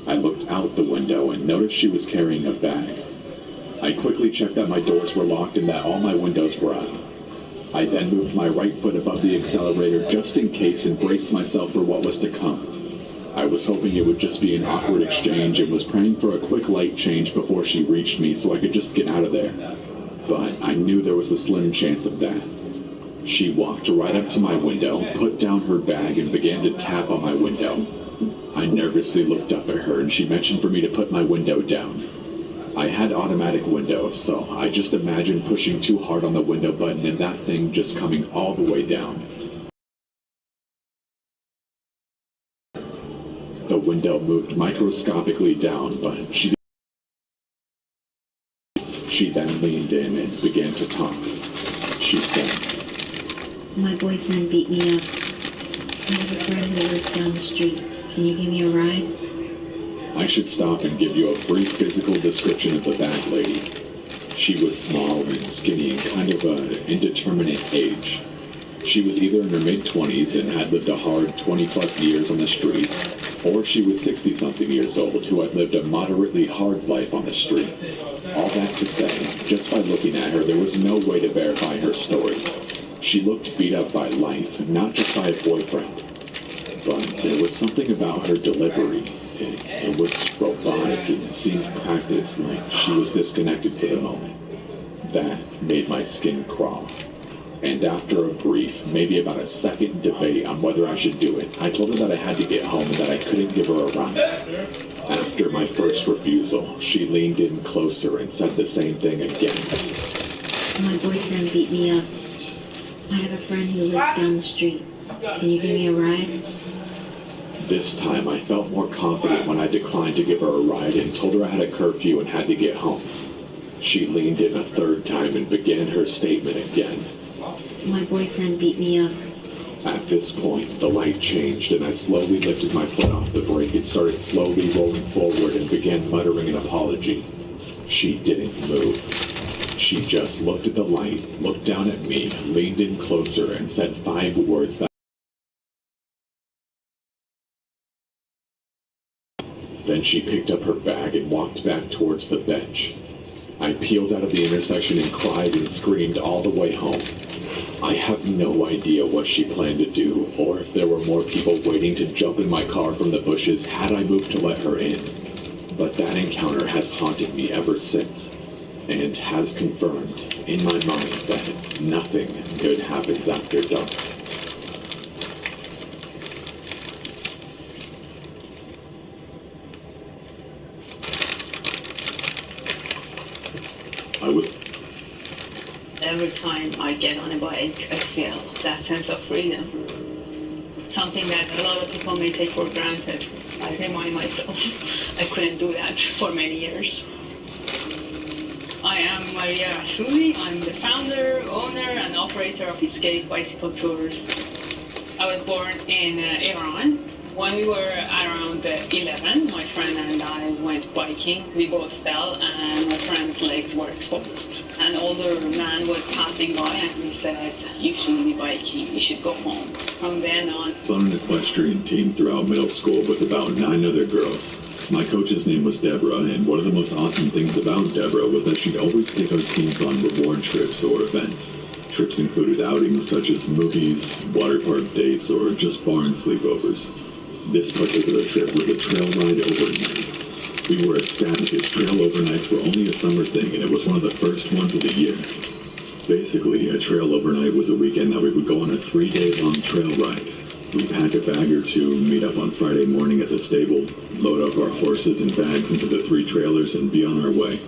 I looked out the window and noticed she was carrying a bag. I quickly checked that my doors were locked and that all my windows were up. I then moved my right foot above the accelerator just in case and braced myself for what was to come. I was hoping it would just be an awkward exchange and was praying for a quick light change before she reached me so I could just get out of there. But I knew there was a slim chance of that. She walked right up to my window, put down her bag, and began to tap on my window. I nervously looked up at her, and she mentioned for me to put my window down. I had automatic windows, so I just imagined pushing too hard on the window button and that thing just coming all the way down. The window moved microscopically down, but she then leaned in and began to talk. She said, My boyfriend beat me up. I have a friend who lives down the street. Can you give me a ride? I should stop and give you a brief physical description of the bag lady. She was small and skinny and kind of an indeterminate age. She was either in her mid-20s and had lived a hard 20-plus years on the street, or she was 60-something years old who had lived a moderately hard life on the street. All that to say, just by looking at her, there was no way to verify her story. She looked beat up by life, not just by a boyfriend. But there was something about her delivery. It was robotic and seemed practiced, like she was disconnected for the moment. That made my skin crawl. And after a brief, maybe about a second debate on whether I should do it, I told her that I had to get home and that I couldn't give her a ride. After my first refusal, she leaned in closer and said the same thing again. My boyfriend beat me up. I have a friend who lives down the street. Can you give me a ride? This time I felt more confident when I declined to give her a ride and told her I had a curfew and had to get home. She leaned in a third time and began her statement again. My boyfriend beat me up. At this point, the light changed and I slowly lifted my foot off the brake and started slowly rolling forward and began muttering an apology. She didn't move. She just looked at the light, looked down at me, leaned in closer, and said 5 words that... Then she picked up her bag and walked back towards the bench. I peeled out of the intersection and cried and screamed all the way home. I have no idea what she planned to do, or if there were more people waiting to jump in my car from the bushes had I moved to let her in. But that encounter has haunted me ever since, and has confirmed in my mind that nothing good happens after dark. Every time I get on a bike, I feel that sense of freedom. Something that a lot of people may take for granted. I remind myself I couldn't do that for many years. I am Maria Rasuli. I'm the founder, owner, and operator of Escape Bicycle Tours. I was born in Iran. When we were around 11, my friend and I went biking. We both fell and my friend's legs were exposed. An older man was passing by and he said, "You shouldn't be biking, you should go home." From then on... I was on an equestrian team throughout middle school with about 9 other girls. My coach's name was Deborah, and one of the most awesome things about Deborah was that she'd always take our teams on reward trips or events. Trips included outings such as movies, water park dates, or just barn sleepovers. This particular trip was a trail ride overnight. We were ecstatic as trail overnights were only a summer thing, and it was one of the first ones of the year. Basically, a trail overnight was a weekend that we would go on a 3-day-long trail ride. We'd pack a bag or two, meet up on Friday morning at the stable, load up our horses and bags into the 3 trailers, and be on our way.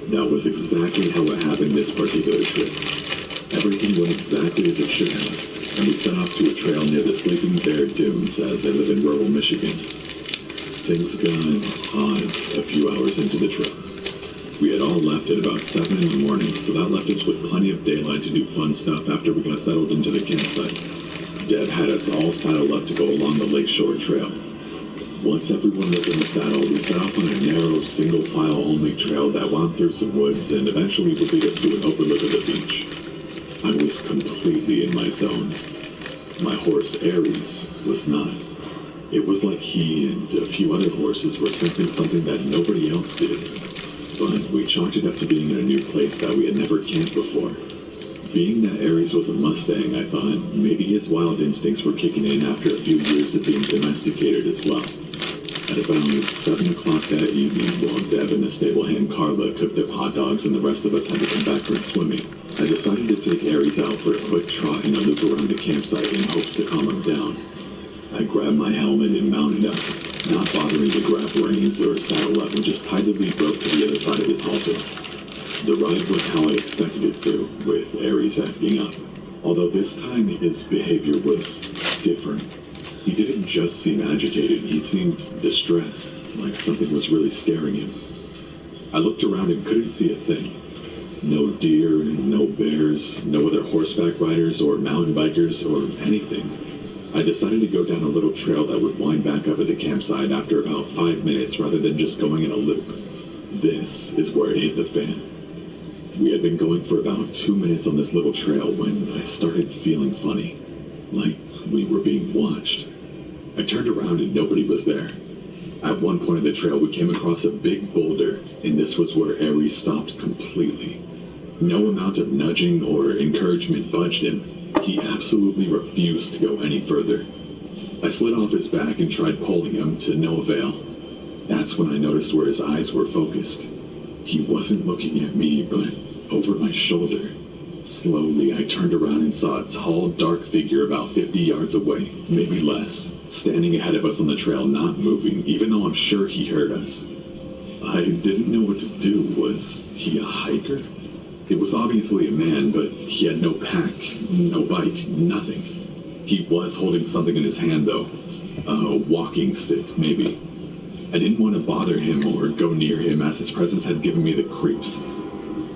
That was exactly how it happened this particular trip. Everything went exactly as it should have. And we set off to a trail near the Sleeping Bear Dunes as they live in rural Michigan. Things got odd a few hours into the trip. We had all left at about 7 in the morning, so that left us with plenty of daylight to do fun stuff after we got settled into the campsite. Deb had us all saddled up to go along the Lakeshore Trail. Once everyone was in the saddle, we set off on a narrow, single-file-only trail that wound through some woods and eventually would lead us to an overlook of the beach. I was completely in my zone. My horse, Aries, was not. It was like he and a few other horses were sensing something that nobody else did. But we chalked it up to being in a new place that we had never camped before. Being that Aries was a Mustang, I thought maybe his wild instincts were kicking in after a few years of being domesticated as well. At about 7 o'clock that evening, while Deb and the stable hand Carla cooked up hot dogs and the rest of us had to come back from swimming, I decided to take Aries out for a quick trot and a loop around the campsite in hopes to calm him down. I grabbed my helmet and mounted up, not bothering to grab reins or saddle up, and just tied the lead rope to the other side of his halter. The ride went how I expected it to, with Aries acting up, although this time his behavior was different. He didn't just seem agitated, he seemed distressed, like something was really scaring him. I looked around and couldn't see a thing. No deer, no bears, no other horseback riders or mountain bikers or anything. I decided to go down a little trail that would wind back up at the campsite after about 5 minutes rather than just going in a loop. This is where it hit the fan. We had been going for about 2 minutes on this little trail when I started feeling funny, like we were being watched. I turned around and nobody was there. At one point of the trail, we came across a big boulder, and this was where Aries stopped completely. No amount of nudging or encouragement budged him. He absolutely refused to go any further. I slid off his back and tried pulling him to no avail. That's when I noticed where his eyes were focused. He wasn't looking at me, but over my shoulder. Slowly, I turned around and saw a tall, dark figure about 50 yards away, maybe less, standing ahead of us on the trail, not moving, even though I'm sure he heard us. I didn't know what to do. Was he a hiker? It was obviously a man, but he had no pack, no bike, nothing. He was holding something in his hand, though. A walking stick, maybe. I didn't want to bother him or go near him, as his presence had given me the creeps.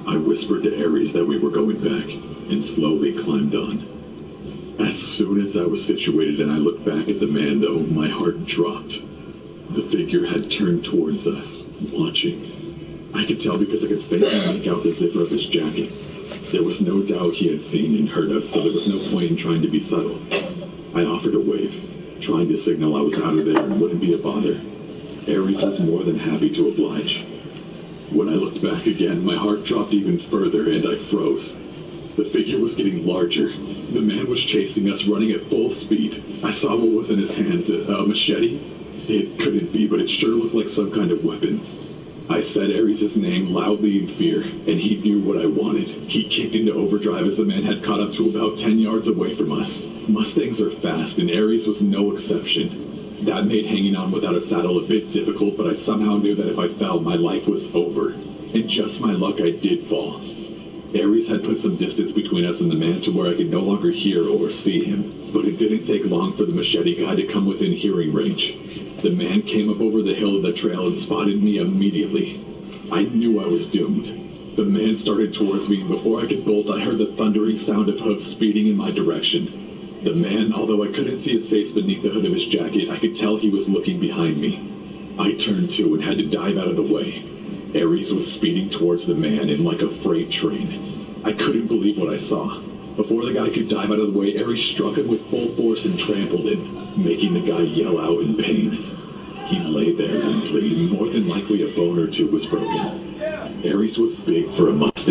I whispered to Aries that we were going back, and slowly climbed on. As soon as I was situated and I looked back at the man, though, my heart dropped. The figure had turned towards us, watching. I could tell because I could faintly make out the zipper of his jacket. There was no doubt he had seen and heard us, so there was no point in trying to be subtle. I offered a wave, trying to signal I was out of there and wouldn't be a bother. Aries was more than happy to oblige. When I looked back again, my heart dropped even further and I froze. The figure was getting larger. The man was chasing us, running at full speed. I saw what was in his hand, a machete? It couldn't be, but it sure looked like some kind of weapon. I said Aries' name loudly in fear, and he knew what I wanted. He kicked into overdrive as the man had caught up to about 10 yards away from us. Mustangs are fast, and Aries was no exception. That made hanging on without a saddle a bit difficult, but I somehow knew that if I fell, my life was over. And just my luck, I did fall. Aries had put some distance between us and the man to where I could no longer hear or see him, but it didn't take long for the machete guy to come within hearing range. The man came up over the hill of the trail and spotted me immediately. I knew I was doomed. The man started towards me, and before I could bolt, I heard the thundering sound of hoofs speeding in my direction. The man, although I couldn't see his face beneath the hood of his jacket, I could tell he was looking behind me. I turned to and had to dive out of the way. Aries was speeding towards the man in like a freight train. I couldn't believe what I saw. Before the guy could dive out of the way, Aries struck him with full force and trampled him, making the guy yell out in pain. He lay there limply, more than likely a bone or two was broken. Aries was big for a